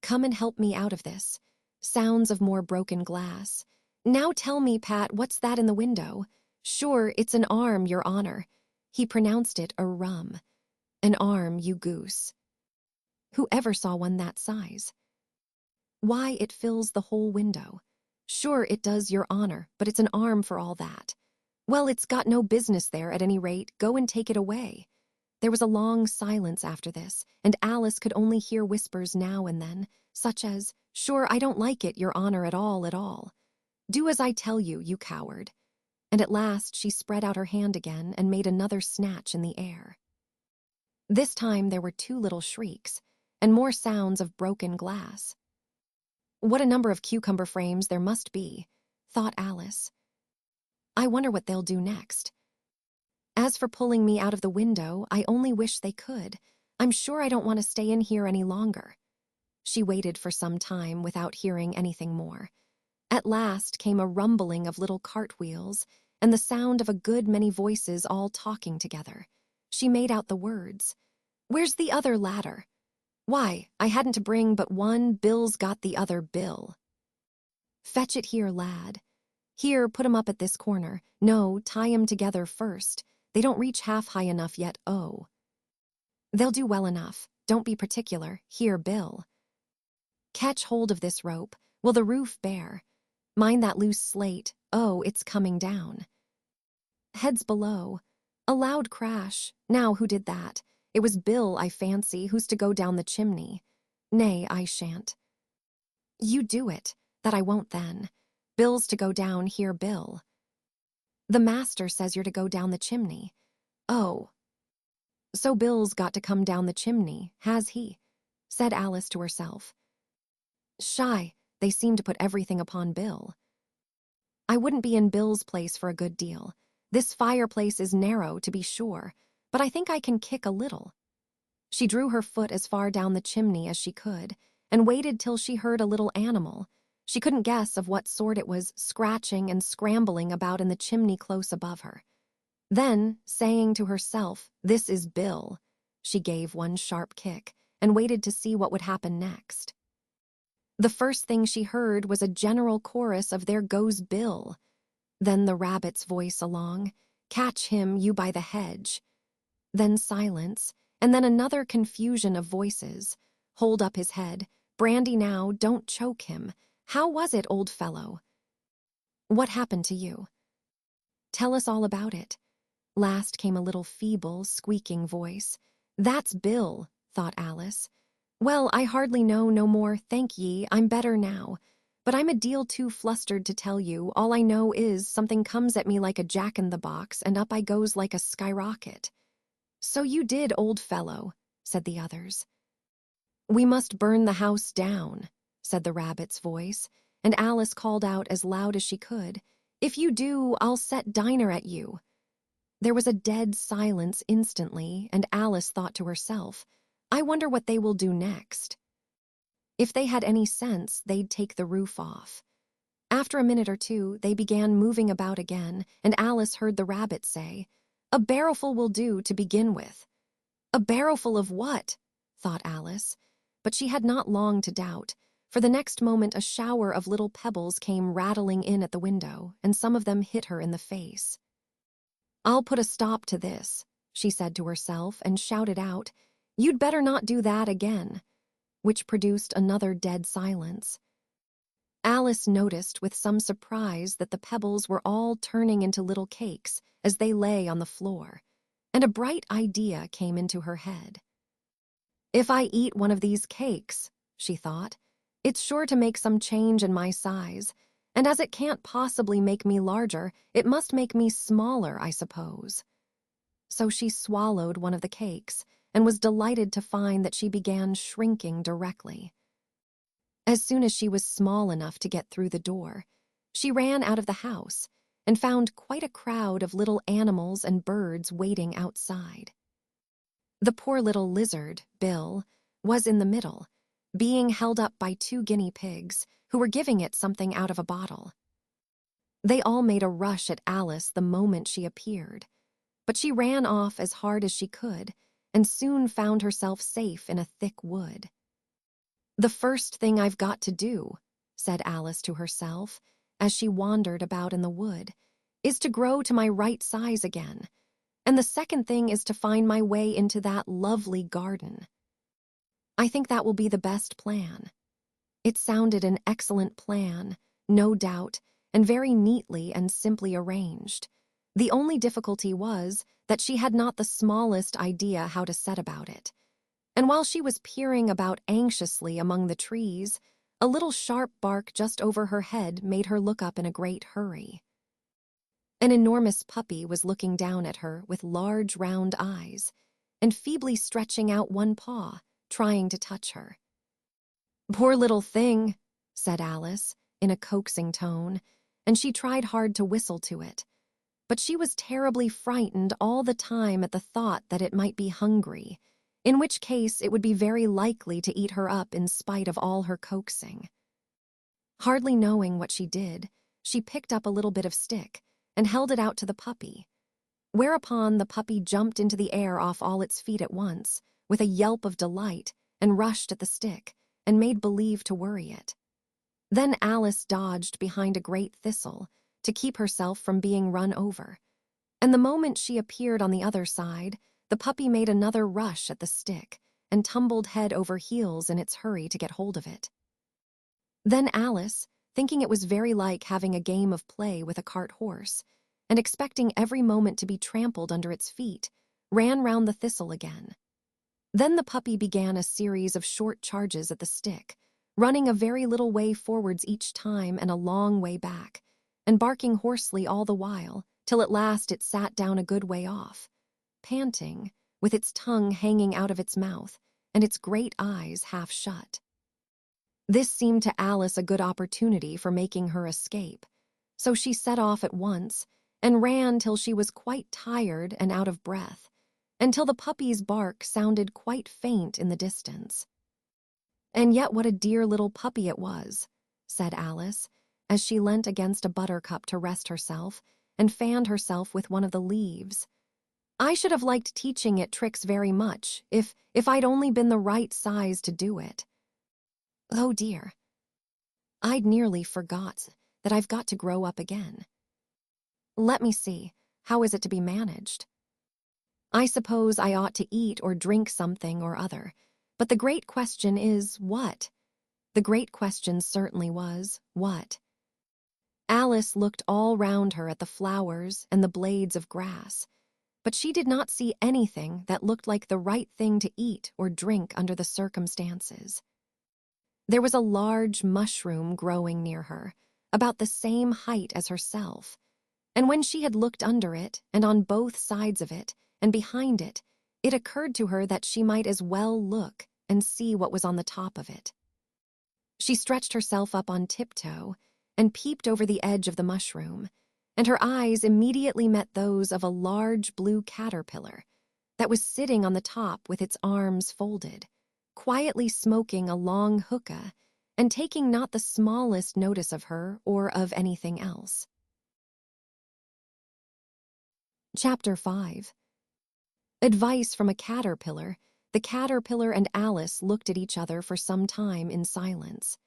Come and help me out of this." Sounds of more broken glass. "Now tell me, Pat, what's that in the window?" "Sure, it's an arm, Your Honor." He pronounced it a rum. "An arm, you goose. Who ever saw one that size?" "Why, it fills the whole window." "Sure it does, Your Honor, but it's an arm for all that." "Well, it's got no business there, at any rate. Go and take it away." There was a long silence after this, and Alice could only hear whispers now and then, such as, Sure, I don't like it, Your Honor, at all, at all. Do as I tell you, you coward. And at last she spread out her hand again and made another snatch in the air. This time there were two little shrieks, and more sounds of broken glass. What a number of cucumber frames there must be, thought Alice. I wonder what they'll do next. As for pulling me out of the window, I only wish they could. I'm sure I don't want to stay in here any longer. She waited for some time without hearing anything more. At last came a rumbling of little cartwheels and the sound of a good many voices all talking together. She made out the words. Where's the other ladder? Why, I hadn't to bring but one, Bill's got the other bill. Fetch it here, lad. Here, put 'em up at this corner. No, tie 'em together first. They don't reach half high enough yet, oh. They'll do well enough. Don't be particular. Here, Bill. Catch hold of this rope. Will the roof bear? Mind that loose slate. Oh, it's coming down. Heads below. A loud crash. Now, who did that? It was Bill, I fancy, who's to go down the chimney. Nay, I shan't. You do it. That I won't then. Bill's to go down, here, Bill. The master says you're to go down the chimney. Oh. So Bill's got to come down the chimney, has he? Said Alice to herself. Shy, they seem to put everything upon Bill. I wouldn't be in Bill's place for a good deal. This fireplace is narrow, to be sure, but I think I can kick a little. She drew her foot as far down the chimney as she could, and waited till she heard a little animal. She couldn't guess of what sort it was, scratching and scrambling about in the chimney close above her. Then, saying to herself, "This is Bill," she gave one sharp kick and waited to see what would happen next. The first thing she heard was a general chorus of "There goes Bill." Then the rabbit's voice along, "Catch him, you by the hedge." Then silence, and then another confusion of voices. "Hold up his head. Brandy now, don't choke him. How was it, old fellow? What happened to you? Tell us all about it." Last came a little feeble, squeaking voice. "That's Bill," thought Alice. "Well, I hardly know no more, thank ye, I'm better now. But I'm a deal too flustered to tell you. All I know is something comes at me like a jack-in-the-box, and up I goes like a skyrocket." "So you did, old fellow," said the others. "We must burn the house down," said the rabbit's voice, and Alice called out as loud as she could, "If you do, I'll set Dinah at you." There was a dead silence instantly, and Alice thought to herself, "I wonder what they will do next. If they had any sense, they'd take the roof off." After a minute or two, they began moving about again, and Alice heard the rabbit say, "A barrowful will do to begin with." A barrowful of what? Thought Alice, but she had not long to doubt, for the next moment a shower of little pebbles came rattling in at the window, and some of them hit her in the face. "I'll put a stop to this," she said to herself, and shouted out, "You'd better not do that again," which produced another dead silence. Alice noticed with some surprise that the pebbles were all turning into little cakes as they lay on the floor, and a bright idea came into her head. "If I eat one of these cakes," she thought, "it's sure to make some change in my size, and as it can't possibly make me larger, it must make me smaller, I suppose." So she swallowed one of the cakes and was delighted to find that she began shrinking directly. As soon as she was small enough to get through the door, she ran out of the house and found quite a crowd of little animals and birds waiting outside. The poor little lizard, Bill, was in the middle, being held up by 2 guinea pigs who were giving it something out of a bottle. They all made a rush at Alice the moment she appeared, but she ran off as hard as she could and soon found herself safe in a thick wood. "The first thing I've got to do," said Alice to herself as she wandered about in the wood, "is to grow to my right size again, and the second thing is to find my way into that lovely garden. I think that will be the best plan." It sounded an excellent plan, no doubt, and very neatly and simply arranged. The only difficulty was that she had not the smallest idea how to set about it. And while she was peering about anxiously among the trees, A little sharp bark just over her head made her look up in a great hurry. An enormous puppy was looking down at her with large round eyes and feebly stretching out one paw, trying to touch her. "Poor little thing," said Alice, in a coaxing tone, and she tried hard to whistle to it. But she was terribly frightened all the time at the thought that it might be hungry, in which case it would be very likely to eat her up in spite of all her coaxing. Hardly knowing what she did, she picked up a little bit of stick and held it out to the puppy, whereupon the puppy jumped into the air off all its feet at once, with a yelp of delight, and rushed at the stick, and made believe to worry it. Then Alice dodged behind a great thistle to keep herself from being run over, and the moment she appeared on the other side, the puppy made another rush at the stick and tumbled head over heels in its hurry to get hold of it. Then Alice, thinking it was very like having a game of play with a cart horse, and expecting every moment to be trampled under its feet, ran round the thistle again. Then the puppy began a series of short charges at the stick, running a very little way forwards each time and a long way back, and barking hoarsely all the while, till at last it sat down a good way off, panting, with its tongue hanging out of its mouth, and its great eyes half shut. This seemed to Alice a good opportunity for making her escape, so she set off at once, and ran till she was quite tired and out of breath, until the puppy's bark sounded quite faint in the distance. "And yet what a dear little puppy it was," said Alice, as she leant against a buttercup to rest herself and fanned herself with one of the leaves. "I should have liked teaching it tricks very much, if I'd only been the right size to do it. Oh dear, I'd nearly forgot that I've got to grow up again. Let me see, how is it to be managed? I suppose I ought to eat or drink something or other, but the great question is, what?" The great question certainly was, what? Alice looked all round her at the flowers and the blades of grass, but she did not see anything that looked like the right thing to eat or drink under the circumstances. There was a large mushroom growing near her, about the same height as herself, and when she had looked under it and on both sides of it and behind it, it occurred to her that she might as well look and see what was on the top of it. She stretched herself up on tiptoe and peeped over the edge of the mushroom, and her eyes immediately met those of a large blue caterpillar that was sitting on the top with its arms folded, quietly smoking a long hookah and taking not the smallest notice of her or of anything else. Chapter 5. Advice from a caterpillar. The caterpillar and Alice looked at each other for some time in silence.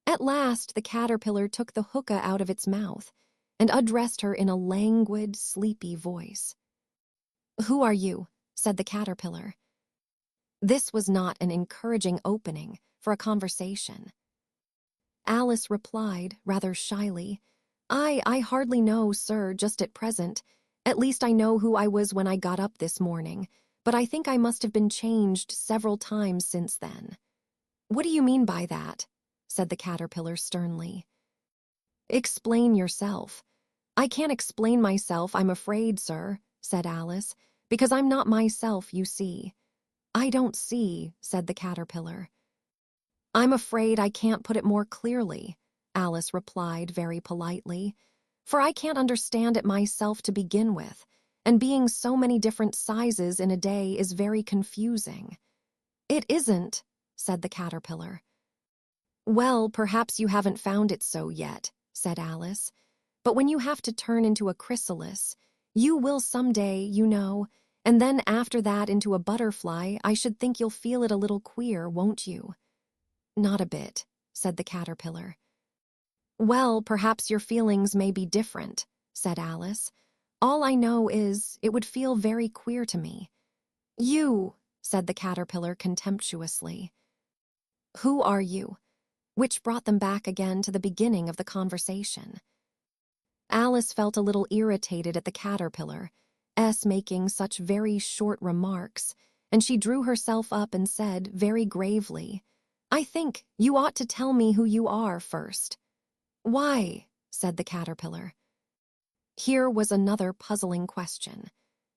At last the caterpillar took the hookah out of its mouth and addressed her in a languid, sleepy voice. "Who are you?" said the caterpillar. This was not an encouraging opening for a conversation. Alice replied, rather shyly, I hardly know, sir, just at present. At least I know who I was when I got up this morning, but I think I must have been changed several times since then." "What do you mean by that?" said the caterpillar sternly. "Explain yourself." "I can't explain myself, I'm afraid, sir," said Alice, "because I'm not myself, you see." "I don't see," said the caterpillar. "I'm afraid I can't put it more clearly," Alice replied very politely, "for I can't understand it myself to begin with, and being so many different sizes in a day is very confusing." "It isn't," said the caterpillar. "Well, perhaps you haven't found it so yet," said Alice, "but when you have to turn into a chrysalis, you will someday, you know, and then after that into a butterfly, I should think you'll feel it a little queer, won't you?" "Not a bit," said the caterpillar. "Well, perhaps your feelings may be different," said Alice. "All I know is, it would feel very queer to me." "You," said the caterpillar contemptuously. "Who are you?" Which brought them back again to the beginning of the conversation. Alice felt a little irritated at the caterpillar, making such very short remarks, and she drew herself up and said, very gravely, I think you ought to tell me who you are first. Why? Said the caterpillar. Here was another puzzling question,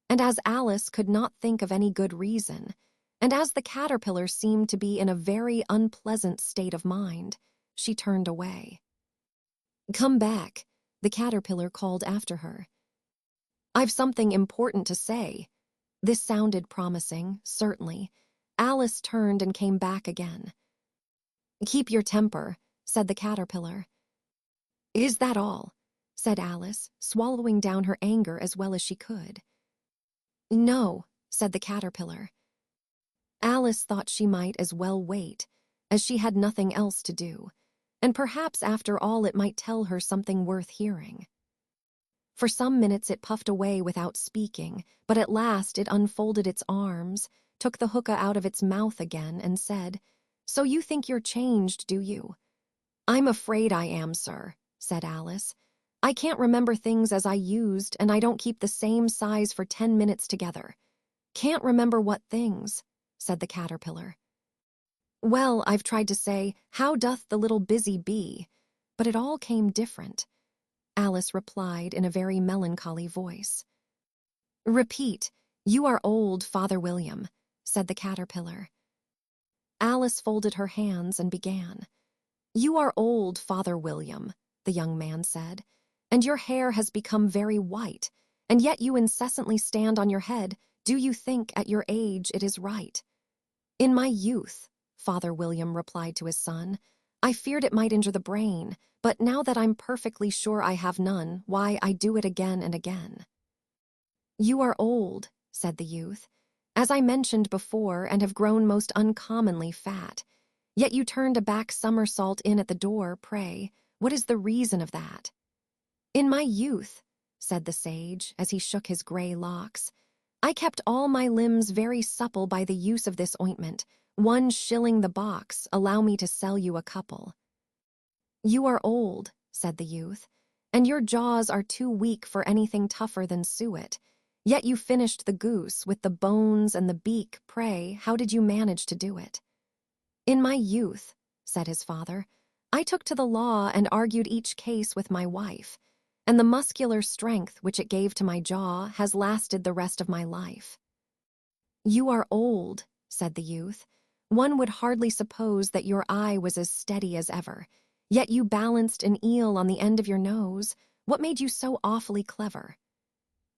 and as Alice could not think of any good reason, and as the caterpillar seemed to be in a very unpleasant state of mind, she turned away. Come back, the caterpillar called after her. I've something important to say. This sounded promising, certainly. Alice turned and came back again. Keep your temper, said the caterpillar. Is that all? Said Alice, swallowing down her anger as well as she could. No, said the caterpillar. Alice thought she might as well wait, as she had nothing else to do, and perhaps after all it might tell her something worth hearing. For some minutes it puffed away without speaking, but at last it unfolded its arms, took the hookah out of its mouth again, and said, So you think you're changed, do you? I'm afraid I am, sir, said Alice. I can't remember things as I used, and I don't keep the same size for 10 minutes together. Can't remember what things, said the caterpillar. Well, I've tried to say, how doth the little busy bee? But it all came different. Alice replied in a very melancholy voice. Repeat, you are old, Father William, said the caterpillar. Alice folded her hands and began. You are old, Father William, the young man said, and your hair has become very white, and yet you incessantly stand on your head. Do you think at your age it is right? In my youth, Father William replied to his son, I feared it might injure the brain, but now that I'm perfectly sure I have none, why, I do it again and again. You are old, said the youth, as I mentioned before, and have grown most uncommonly fat. Yet you turned a back somersault in at the door, pray, what is the reason of that? In my youth, said the sage, as he shook his gray locks, I kept all my limbs very supple by the use of this ointment. 1 shilling the box, allow me to sell you a couple. You are old, said the youth, and your jaws are too weak for anything tougher than suet. Yet you finished the goose with the bones and the beak, pray, how did you manage to do it? In my youth, said his father, I took to the law and argued each case with my wife, and the muscular strength which it gave to my jaw has lasted the rest of my life. You are old, said the youth. One would hardly suppose that your eye was as steady as ever, yet you balanced an eel on the end of your nose. What made you so awfully clever?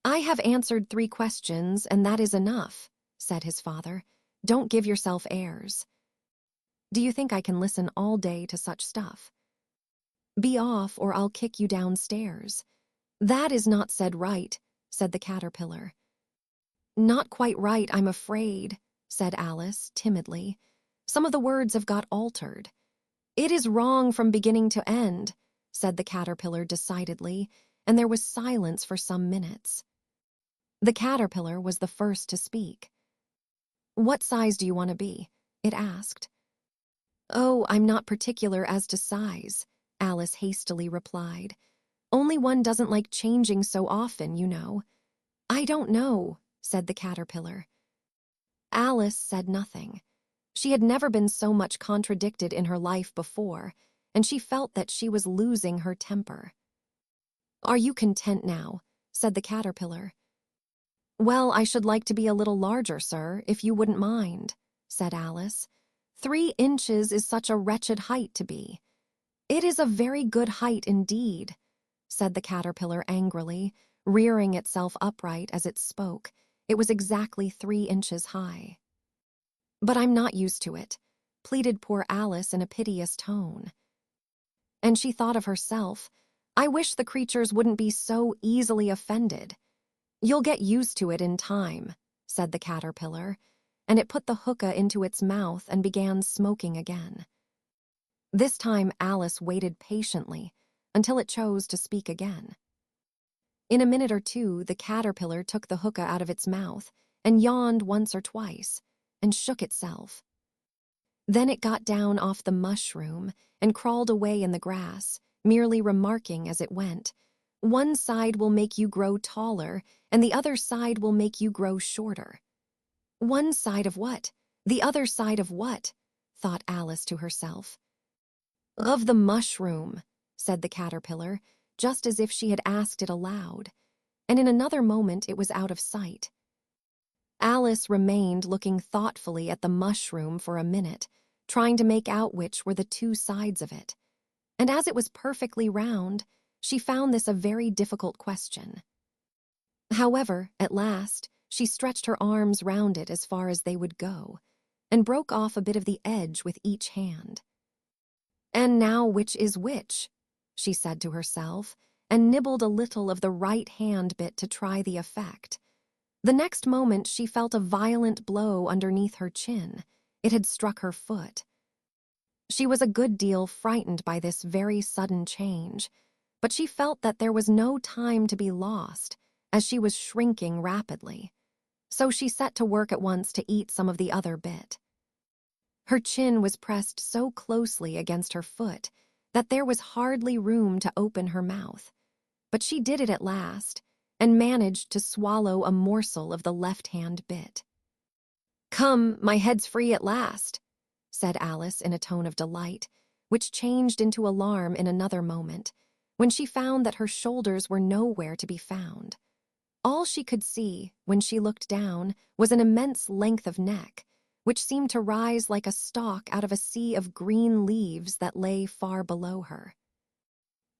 I have answered 3 questions, and that is enough, said his father. Don't give yourself airs. Do you think I can listen all day to such stuff? Be off, or I'll kick you downstairs. That is not said right, said the caterpillar. Not quite right, I'm afraid, said Alice timidly. Some of the words have got altered. It is wrong from beginning to end, said the caterpillar decidedly, and there was silence for some minutes. The caterpillar was the first to speak. What size do you want to be? It asked. Oh, I'm not particular as to size, Alice hastily replied. Only one doesn't like changing so often, you know. I don't know, said the caterpillar. Alice said nothing. She had never been so much contradicted in her life before, and she felt that she was losing her temper. Are you content now? Said the caterpillar. Well, I should like to be a little larger, sir, if you wouldn't mind, said Alice. 3 inches is such a wretched height to be. It is a very good height indeed, said the caterpillar angrily, rearing itself upright as it spoke. It was exactly 3 inches high. But I'm not used to it, pleaded poor Alice in a piteous tone. And she thought of herself, I wish the creatures wouldn't be so easily offended. You'll get used to it in time, said the caterpillar, and it put the hookah into its mouth and began smoking again. This time Alice waited patiently until it chose to speak again. In a minute or two, the caterpillar took the hookah out of its mouth and yawned once or twice and shook itself. Then it got down off the mushroom and crawled away in the grass, merely remarking as it went, One side will make you grow taller, and the other side will make you grow shorter. One side of what? The other side of what? thought Alice to herself. Of the mushroom, said the caterpillar, just as if she had asked it aloud, and in another moment it was out of sight. Alice remained looking thoughtfully at the mushroom for a minute, trying to make out which were the two sides of it. And as it was perfectly round, she found this a very difficult question. However, at last, she stretched her arms round it as far as they would go, and broke off a bit of the edge with each hand. And now which is which? She said to herself, and nibbled a little of the right hand bit to try the effect. The next moment she felt a violent blow underneath her chin. It had struck her foot. She was a good deal frightened by this very sudden change, but she felt that there was no time to be lost, as she was shrinking rapidly. So she set to work at once to eat some of the other bit. Her chin was pressed so closely against her foot that there was hardly room to open her mouth. But she did it at last, and managed to swallow a morsel of the left-hand bit. "Come, my head's free at last," said Alice in a tone of delight, which changed into alarm in another moment, when she found that her shoulders were nowhere to be found. All she could see, when she looked down, was an immense length of neck, which seemed to rise like a stalk out of a sea of green leaves that lay far below her.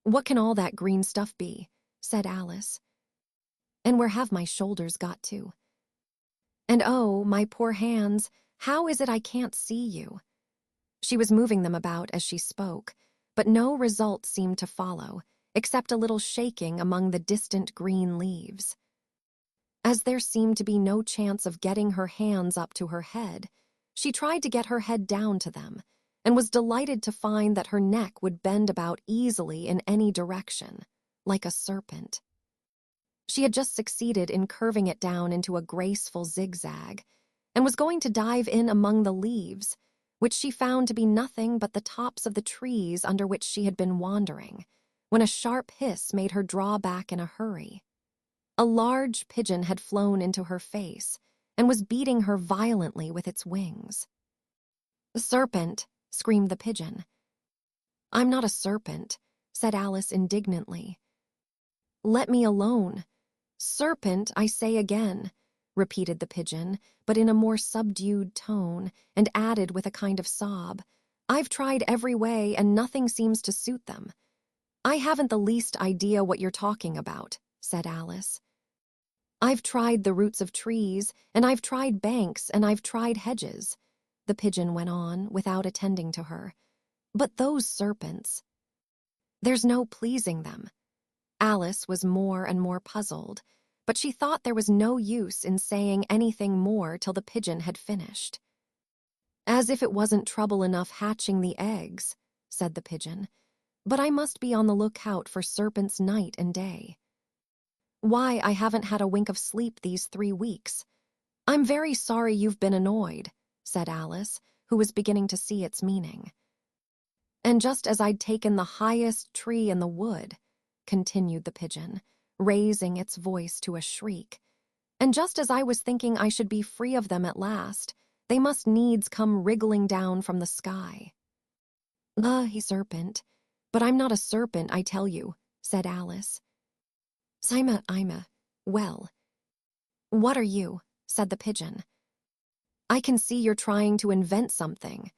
"What can all that green stuff be?" said Alice. "And where have my shoulders got to? And oh, my poor hands, how is it I can't see you?" She was moving them about as she spoke, but no result seemed to follow, except a little shaking among the distant green leaves. As there seemed to be no chance of getting her hands up to her head, she tried to get her head down to them, and was delighted to find that her neck would bend about easily in any direction, like a serpent. She had just succeeded in curving it down into a graceful zigzag, and was going to dive in among the leaves, which she found to be nothing but the tops of the trees under which she had been wandering, when a sharp hiss made her draw back in a hurry. A large pigeon had flown into her face, and was beating her violently with its wings. "Serpent!" screamed the pigeon. "I'm not a serpent," said Alice indignantly. "Let me alone. Serpent, I say again," repeated the pigeon, but in a more subdued tone, and added with a kind of sob, "I've tried every way, and nothing seems to suit them." "I haven't the least idea what you're talking about," said Alice. "I've tried the roots of trees, and I've tried banks, and I've tried hedges," the pigeon went on, without attending to her. "But those serpents, there's no pleasing them." Alice was more and more puzzled, but she thought there was no use in saying anything more till the pigeon had finished. "As if it wasn't trouble enough hatching the eggs," said the pigeon, "but I must be on the lookout for serpents night and day. Why, I haven't had a wink of sleep these 3 weeks. I'm very sorry you've been annoyed," said Alice, who was beginning to see its meaning. "And just as I'd taken the highest tree in the wood," continued the pigeon, raising its voice to a shriek, "and just as I was thinking I should be free of them at last, they must needs come wriggling down from the sky." He serpent, but I'm not a serpent, I tell you," said Alice. "Ima, well." "What are you?" said the pigeon. "I can see you're trying to invent something."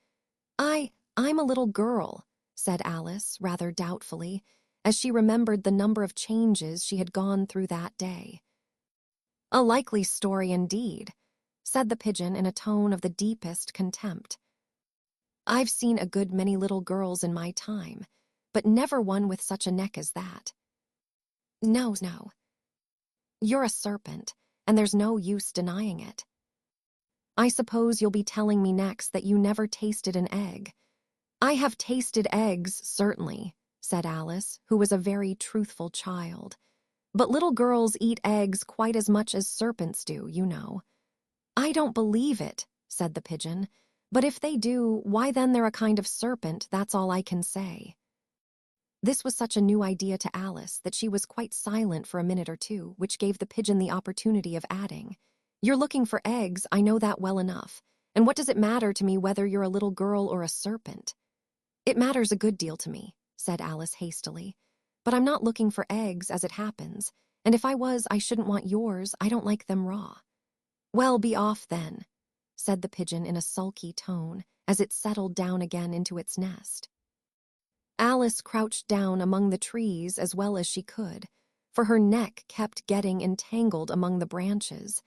I'm a little girl," said Alice, rather doubtfully, as she remembered the number of changes she had gone through that day. "A likely story indeed," said the pigeon in a tone of the deepest contempt. "I've seen a good many little girls in my time, but never one with such a neck as that. No. You're a serpent, and there's no use denying it. I suppose you'll be telling me next that you never tasted an egg." "I have tasted eggs, certainly," said Alice, who was a very truthful child. "But little girls eat eggs quite as much as serpents do, you know." "I don't believe it," said the pigeon. "But if they do, why then they're a kind of serpent, that's all I can say." This was such a new idea to Alice that she was quite silent for a minute or two, which gave the pigeon the opportunity of adding, "You're looking for eggs, I know that well enough, And what does it matter to me whether you're a little girl or a serpent?" "It matters a good deal to me," said Alice hastily. "But I'm not looking for eggs as it happens, and if I was, I shouldn't want yours. I don't like them raw." "Well, be off then," said the pigeon in a sulky tone as it settled down again into its nest. Alice crouched down among the trees as well as she could, for her neck kept getting entangled among the branches,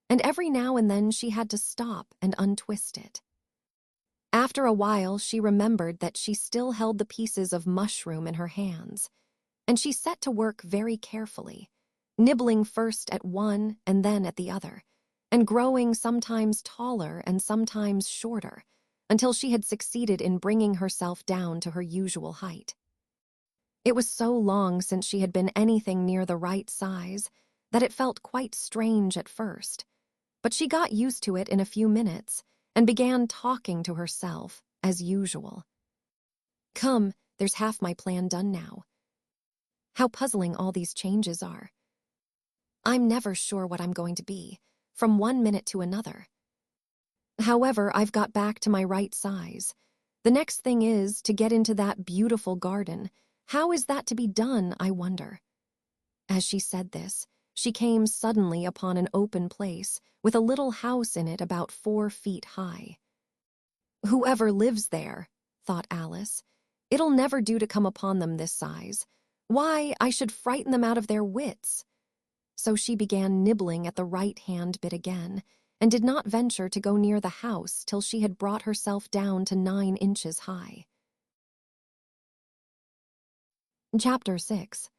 and every now and then she had to stop and untwist it. After a while, she remembered that she still held the pieces of mushroom in her hands, and she set to work very carefully, nibbling first at one and then at the other, and growing sometimes taller and sometimes shorter, until she had succeeded in bringing herself down to her usual height. It was so long since she had been anything near the right size that it felt quite strange at first, but she got used to it in a few minutes and began talking to herself as usual. "Come, there's half my plan done now. How puzzling all these changes are. I'm never sure what I'm going to be, from one minute to another. However, I've got back to my right size. The next thing is to get into that beautiful garden. How is that to be done, I wonder?" As she said this, she came suddenly upon an open place with a little house in it about 4 feet high. "Whoever lives there," thought Alice, "it'll never do to come upon them this size. Why, I should frighten them out of their wits." So she began nibbling at the right-hand bit again, and did not venture to go near the house till she had brought herself down to 9 inches high. Chapter 6.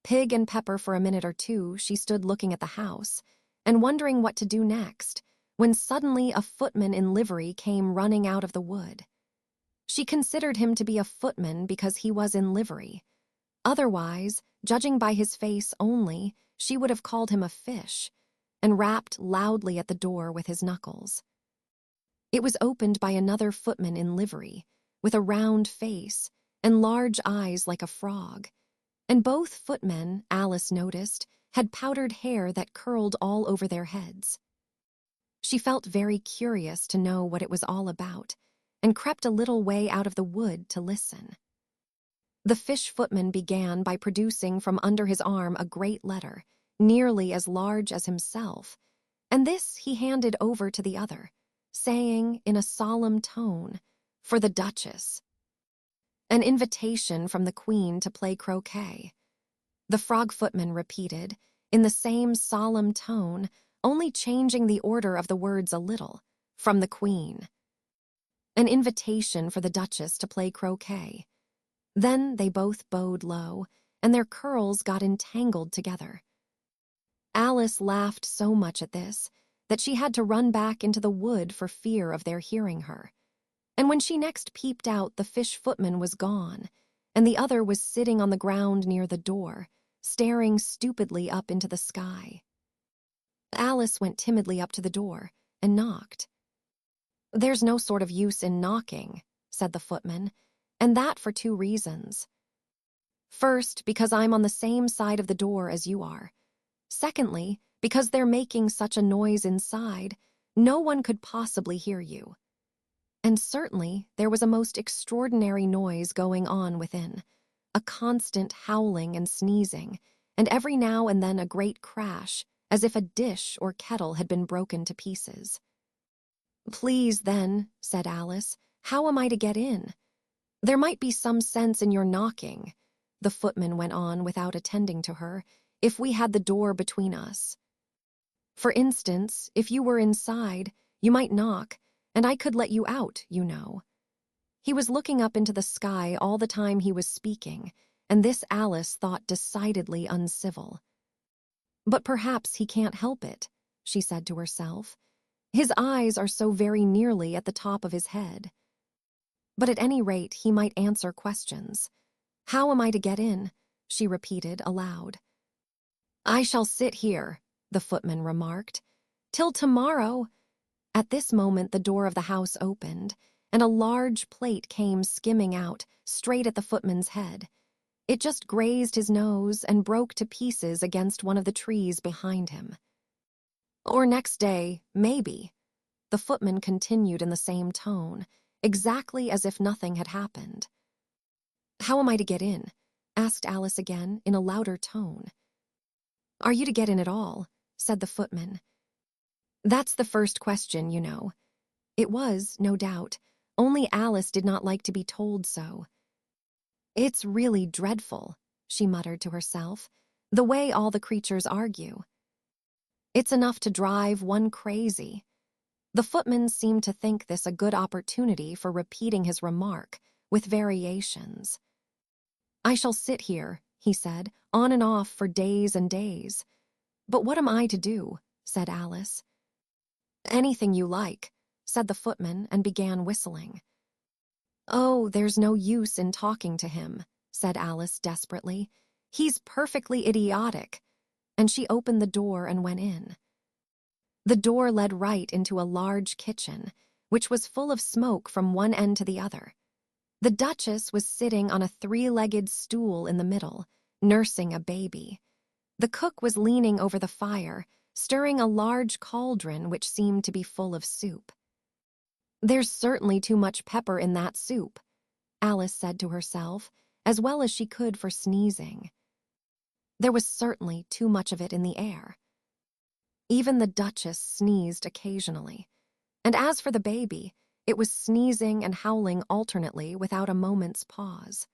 Pig and Pepper for a minute or two she stood looking at the house, and wondering what to do next, when suddenly a footman in livery came running out of the wood. She considered him to be a footman because he was in livery. Otherwise, judging by his face only, she would have called him a fish, and rapped loudly at the door with his knuckles. It was opened by another footman in livery, with a round face and large eyes like a frog, and both footmen, Alice noticed, had powdered hair that curled all over their heads. She felt very curious to know what it was all about, and crept a little way out of the wood to listen. The fish footman began by producing from under his arm a great letter, nearly as large as himself, and this he handed over to the other, saying in a solemn tone, "For the Duchess." An invitation from the Queen to play croquet. The frog footman repeated, in the same solemn tone, only changing the order of the words a little, "From the Queen." An invitation for the Duchess to play croquet. Then they both bowed low, and their curls got entangled together. Alice laughed so much at this that she had to run back into the wood for fear of their hearing her. And when she next peeped out, the fish footman was gone, and the other was sitting on the ground near the door, staring stupidly up into the sky. Alice went timidly up to the door and knocked. "There's no sort of use in knocking," said the footman, "and that for 2 reasons. First, because I'm on the same side of the door as you are. Secondly, because they're making such a noise inside, no one could possibly hear you." And certainly there was a most extraordinary noise going on within, a constant howling and sneezing, and every now and then a great crash, as if a dish or kettle had been broken to pieces. "Please, then," said Alice, "how am I to get in? There might be some sense in your knocking," the footman went on without attending to her, "if we had the door between us. For instance, if you were inside, you might knock, and I could let you out, you know." He was looking up into the sky all the time he was speaking, and this Alice thought decidedly uncivil. "But perhaps he can't help it," she said to herself. "His eyes are so very nearly at the top of his head. But at any rate he might answer questions. How am I to get in?" she repeated aloud. "I shall sit here," the footman remarked, "till tomorrow." At this moment the door of the house opened, and a large plate came skimming out, straight at the footman's head. It just grazed his nose and broke to pieces against one of the trees behind him. "Or next day, maybe," The footman continued in the same tone, exactly as if nothing had happened. "How am I to get in?" asked Alice again, in a louder tone. "Are you to get in at all?" said the footman. "That's the first question, you know." It was, no doubt, only Alice did not like to be told so. "It's really dreadful," she muttered to herself, "the way all the creatures argue. It's enough to drive one crazy." The footman seemed to think this a good opportunity for repeating his remark, with variations. "I shall sit here," he said, "on and off for days and days." "But what am I to do?" said Alice. "Anything you like," said the footman, and began whistling. "Oh, there's no use in talking to him," said Alice desperately. "He's perfectly idiotic." And she opened the door and went in. The door led right into a large kitchen, which was full of smoke from one end to the other. The Duchess was sitting on a three-legged stool in the middle, nursing a baby. The cook was leaning over the fire, stirring a large cauldron which seemed to be full of soup. "There's certainly too much pepper in that soup," Alice said to herself, as well as she could for sneezing. There was certainly too much of it in the air. Even the Duchess sneezed occasionally. And as for the baby, it was sneezing and howling alternately without a moment's pause.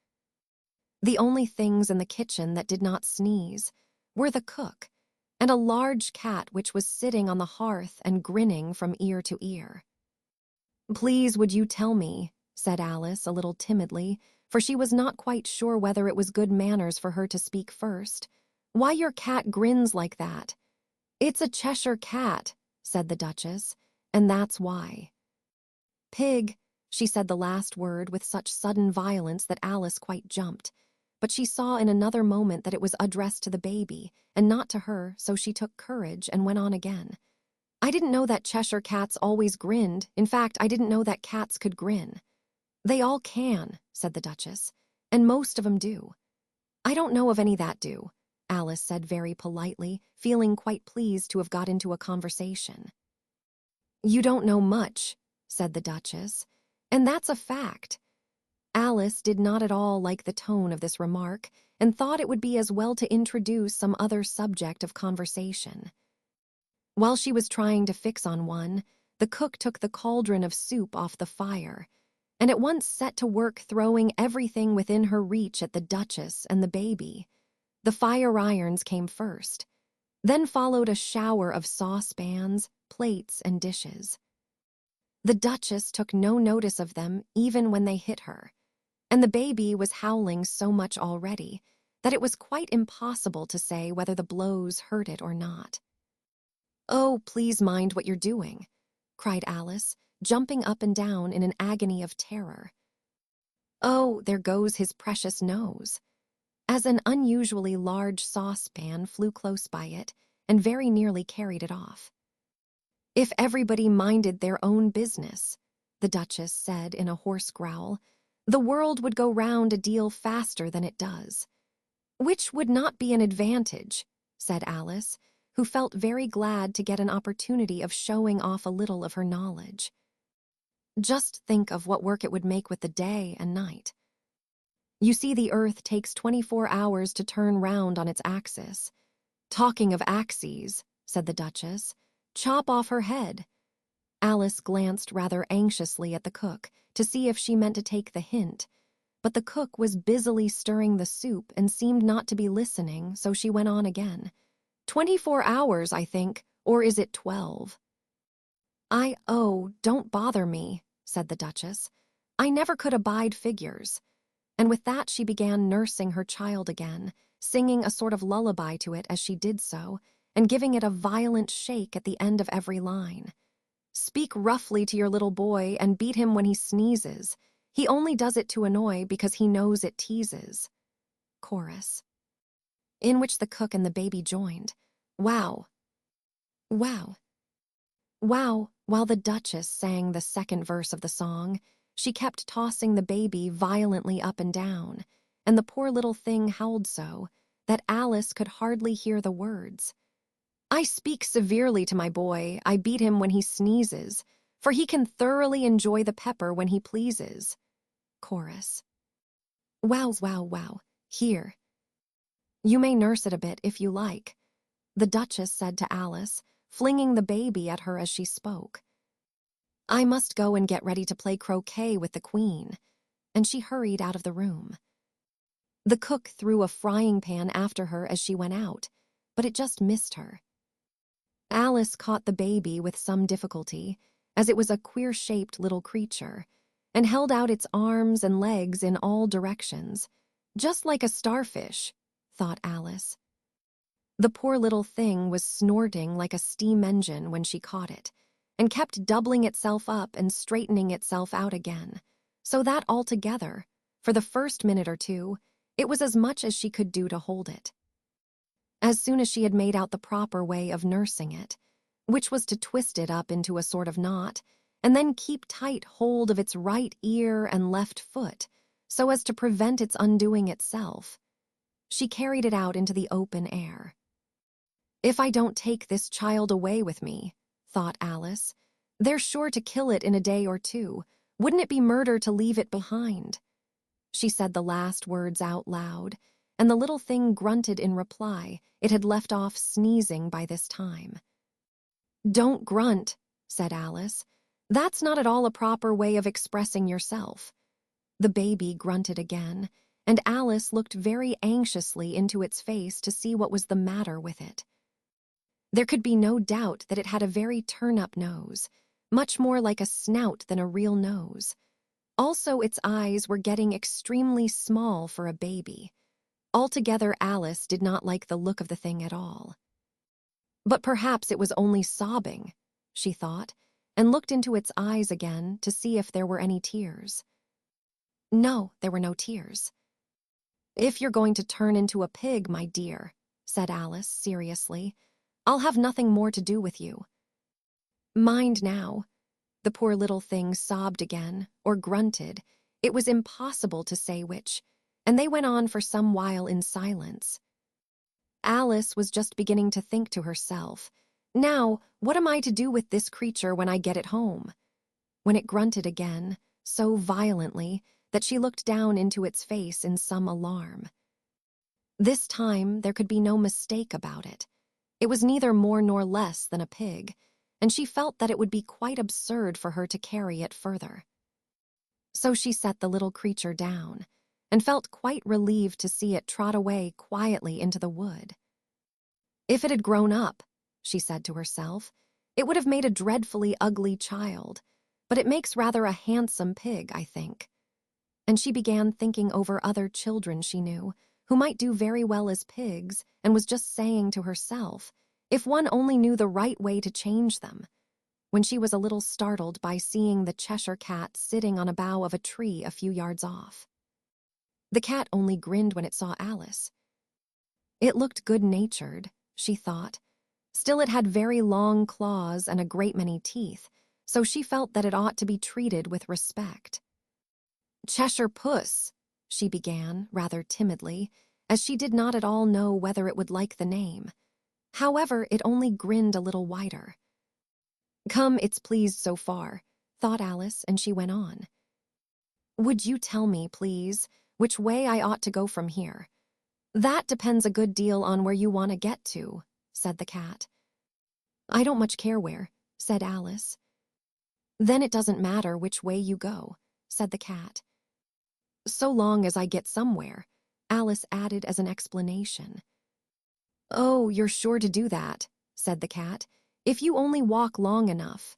The only things in the kitchen that did not sneeze were the cook and a large cat which was sitting on the hearth and grinning from ear to ear. "Please, would you tell me," said Alice a little timidly, for she was not quite sure whether it was good manners for her to speak first, "why your cat grins like that?" "It's a Cheshire cat," said the Duchess, "and that's why." "Pig," she said the last word with such sudden violence that Alice quite jumped, but she saw in another moment that it was addressed to the baby, and not to her, so she took courage and went on again. "I didn't know that Cheshire cats always grinned. In fact, I didn't know that cats could grin." "They all can," said the Duchess, "and most of 'em do." "I don't know of any that do," Alice said very politely, feeling quite pleased to have got into a conversation. "You don't know much," said the Duchess, "and that's a fact." Alice did not at all like the tone of this remark, and thought it would be as well to introduce some other subject of conversation. While she was trying to fix on one, the cook took the cauldron of soup off the fire, and at once set to work throwing everything within her reach at the Duchess and the baby. The fire irons came first. Then followed a shower of saucepans, plates, and dishes. The Duchess took no notice of them even when they hit her, and the baby was howling so much already that it was quite impossible to say whether the blows hurt it or not. "Oh, please mind what you're doing," cried Alice, jumping up and down in an agony of terror. "Oh, there goes his precious nose," as an unusually large saucepan flew close by it and very nearly carried it off. "If everybody minded their own business," the Duchess said in a hoarse growl, "the world would go round a deal faster than it does." "Which would not be an advantage," said Alice, who felt very glad to get an opportunity of showing off a little of her knowledge. "Just think of what work it would make with the day and night. You see, the earth takes 24 hours to turn round on its axis." "Talking of axes," said the Duchess, "chop off her head." Alice glanced rather anxiously at the cook to see if she meant to take the hint, but the cook was busily stirring the soup and seemed not to be listening, so she went on again. "24 hours, I think, or is it 12? Oh, don't bother me," said the Duchess. "I never could abide figures." And with that she began nursing her child again, singing a sort of lullaby to it as she did so, and giving it a violent shake at the end of every line. "Speak roughly to your little boy and beat him when he sneezes. He only does it to annoy because he knows it teases." Chorus. In which the cook and the baby joined. "Wow. Wow. Wow." While the Duchess sang the second verse of the song, she kept tossing the baby violently up and down, and the poor little thing howled so that Alice could hardly hear the words. "I speak severely to my boy. I beat him when he sneezes. for he can thoroughly enjoy the pepper when he pleases. Chorus. Wow, wow, wow. Here. You may nurse it a bit if you like, the Duchess said to Alice, flinging the baby at her as she spoke. I must go and get ready to play croquet with the Queen, and she hurried out of the room. The cook threw a frying pan after her as she went out, but it just missed her. Alice caught the baby with some difficulty, as it was a queer-shaped little creature, and held out its arms and legs in all directions, just like a starfish, thought Alice. The poor little thing was snorting like a steam engine when she caught it, and kept doubling itself up and straightening itself out again, so that altogether, for the first minute or two, it was as much as she could do to hold it. As soon as she had made out the proper way of nursing it, which was to twist it up into a sort of knot, and then keep tight hold of its right ear and left foot, so as to prevent its undoing itself, she carried it out into the open air. If I don't take this child away with me, thought Alice, they're sure to kill it in a day or two. Wouldn't it be murder to leave it behind? She said the last words out loud, and the little thing grunted in reply. It had left off sneezing by this time. Don't grunt, said Alice. That's not at all a proper way of expressing yourself. The baby grunted again, and Alice looked very anxiously into its face to see what was the matter with it. There could be no doubt that it had a very turn-up nose, much more like a snout than a real nose. Also, its eyes were getting extremely small for a baby. Altogether, Alice did not like the look of the thing at all. But perhaps it was only sobbing, she thought, and looked into its eyes again to see if there were any tears. No, there were no tears. If you're going to turn into a pig, my dear, said Alice seriously, I'll have nothing more to do with you. Mind now. The poor little thing sobbed again, or grunted. It was impossible to say which, and they went on for some while in silence. Alice was just beginning to think to herself, now, what am I to do with this creature when I get it home? When it grunted again, so violently that she looked down into its face in some alarm. This time there could be no mistake about it. It was neither more nor less than a pig, and she felt that it would be quite absurd for her to carry it further. So she set the little creature down, and felt quite relieved to see it trot away quietly into the wood. If it had grown up, she said to herself, it would have made a dreadfully ugly child, but it makes rather a handsome pig, I think. And she began thinking over other children she knew, who might do very well as pigs, and was just saying to herself, if one only knew the right way to change them, when she was a little startled by seeing the Cheshire Cat sitting on a bough of a tree a few yards off. The cat only grinned when it saw Alice. It looked good-natured, she thought. Still, it had very long claws and a great many teeth, so she felt that it ought to be treated with respect. Cheshire Puss, she began, rather timidly, as she did not at all know whether it would like the name. However, it only grinned a little wider. Come, it's pleased so far, thought Alice, and she went on. Would you tell me, please, which way I ought to go from here? That depends a good deal on where you want to get to, said the cat. I don't much care where, said Alice. Then it doesn't matter which way you go, said the cat. So long as I get somewhere, Alice added as an explanation. Oh, you're sure to do that, said the cat, if you only walk long enough.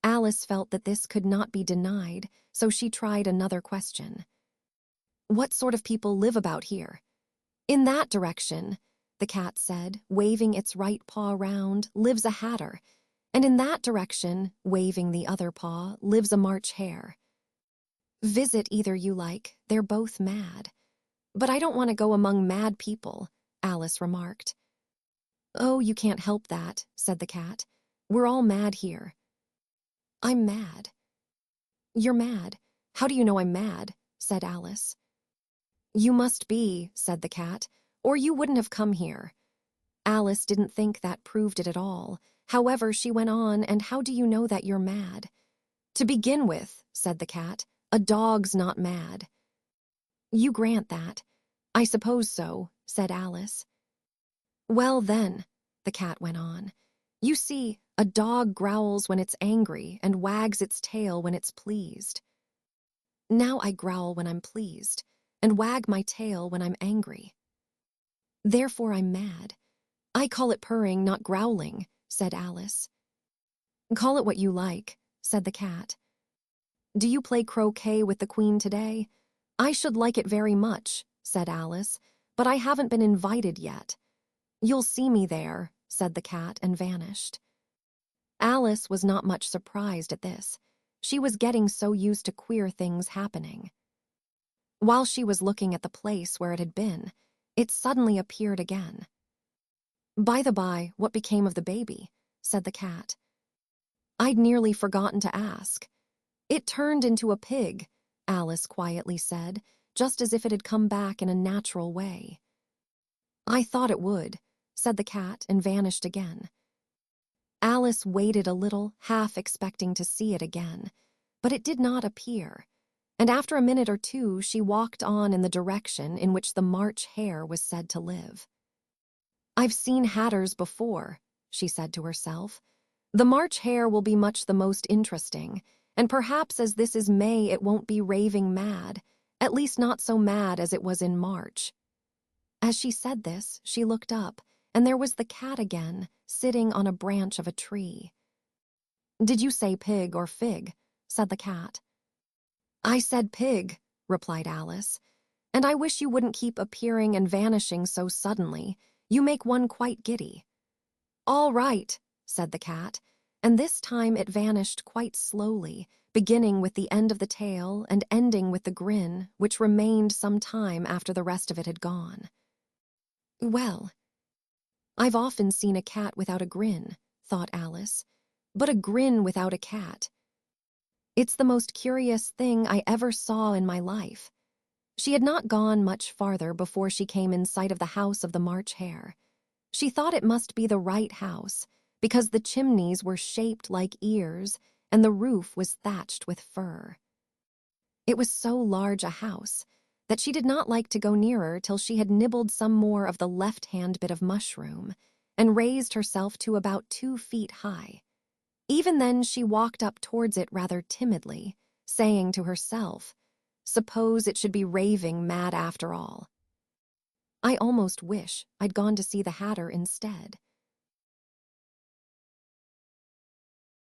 Alice felt that this could not be denied, so she tried another question. What sort of people live about here? In that direction, the cat said, waving its right paw round, lives a hatter, and in that direction, waving the other paw, lives a March hare. Visit either you like, they're both mad. But I don't want to go among mad people, Alice remarked. Oh, you can't help that, said the cat. We're all mad here. I'm mad. You're mad. How do you know I'm mad? Said Alice. You must be, said the cat, or you wouldn't have come here. Alice didn't think that proved it at all. However, she went on, and how do you know that you're mad? To begin with, said the cat, a dog's not mad. You grant that. I suppose so, said Alice. Well then, the cat went on, you see, a dog growls when it's angry and wags its tail when it's pleased. Now I growl when I'm pleased and wag my tail when I'm angry. Therefore I'm mad. I call it purring, not growling, said Alice. Call it what you like, said the cat. Do you play croquet with the Queen today? I should like it very much, said Alice, but I haven't been invited yet. You'll see me there, said the cat and vanished. Alice was not much surprised at this. She was getting so used to queer things happening. While she was looking at the place where it had been, it suddenly appeared again. By the by, what became of the baby? Said the cat. I'd nearly forgotten to ask. It turned into a pig, Alice quietly said, just as if it had come back in a natural way. I thought it would, said the cat and vanished again. Alice waited a little, half expecting to see it again, but it did not appear, and after a minute or two she walked on in the direction in which the March Hare was said to live. I've seen hatters before, she said to herself. The March Hare will be much the most interesting, and perhaps as this is May it won't be raving mad, at least not so mad as it was in March. As she said this, she looked up, and there was the cat again, sitting on a branch of a tree. Did you say pig or fig? Said the cat. I said pig, replied Alice, and I wish you wouldn't keep appearing and vanishing so suddenly. You make one quite giddy. All right, said the cat, and this time it vanished quite slowly, beginning with the end of the tail and ending with the grin, which remained some time after the rest of it had gone. Well, I've often seen a cat without a grin, thought Alice, but a grin without a cat. It's the most curious thing I ever saw in my life. She had not gone much farther before she came in sight of the house of the March Hare. She thought it must be the right house, because the chimneys were shaped like ears and the roof was thatched with fur. It was so large a house that she did not like to go nearer till she had nibbled some more of the left-hand bit of mushroom and raised herself to about 2 feet high. Even then she walked up towards it rather timidly, saying to herself, suppose it should be raving mad after all. I almost wish I'd gone to see the Hatter instead.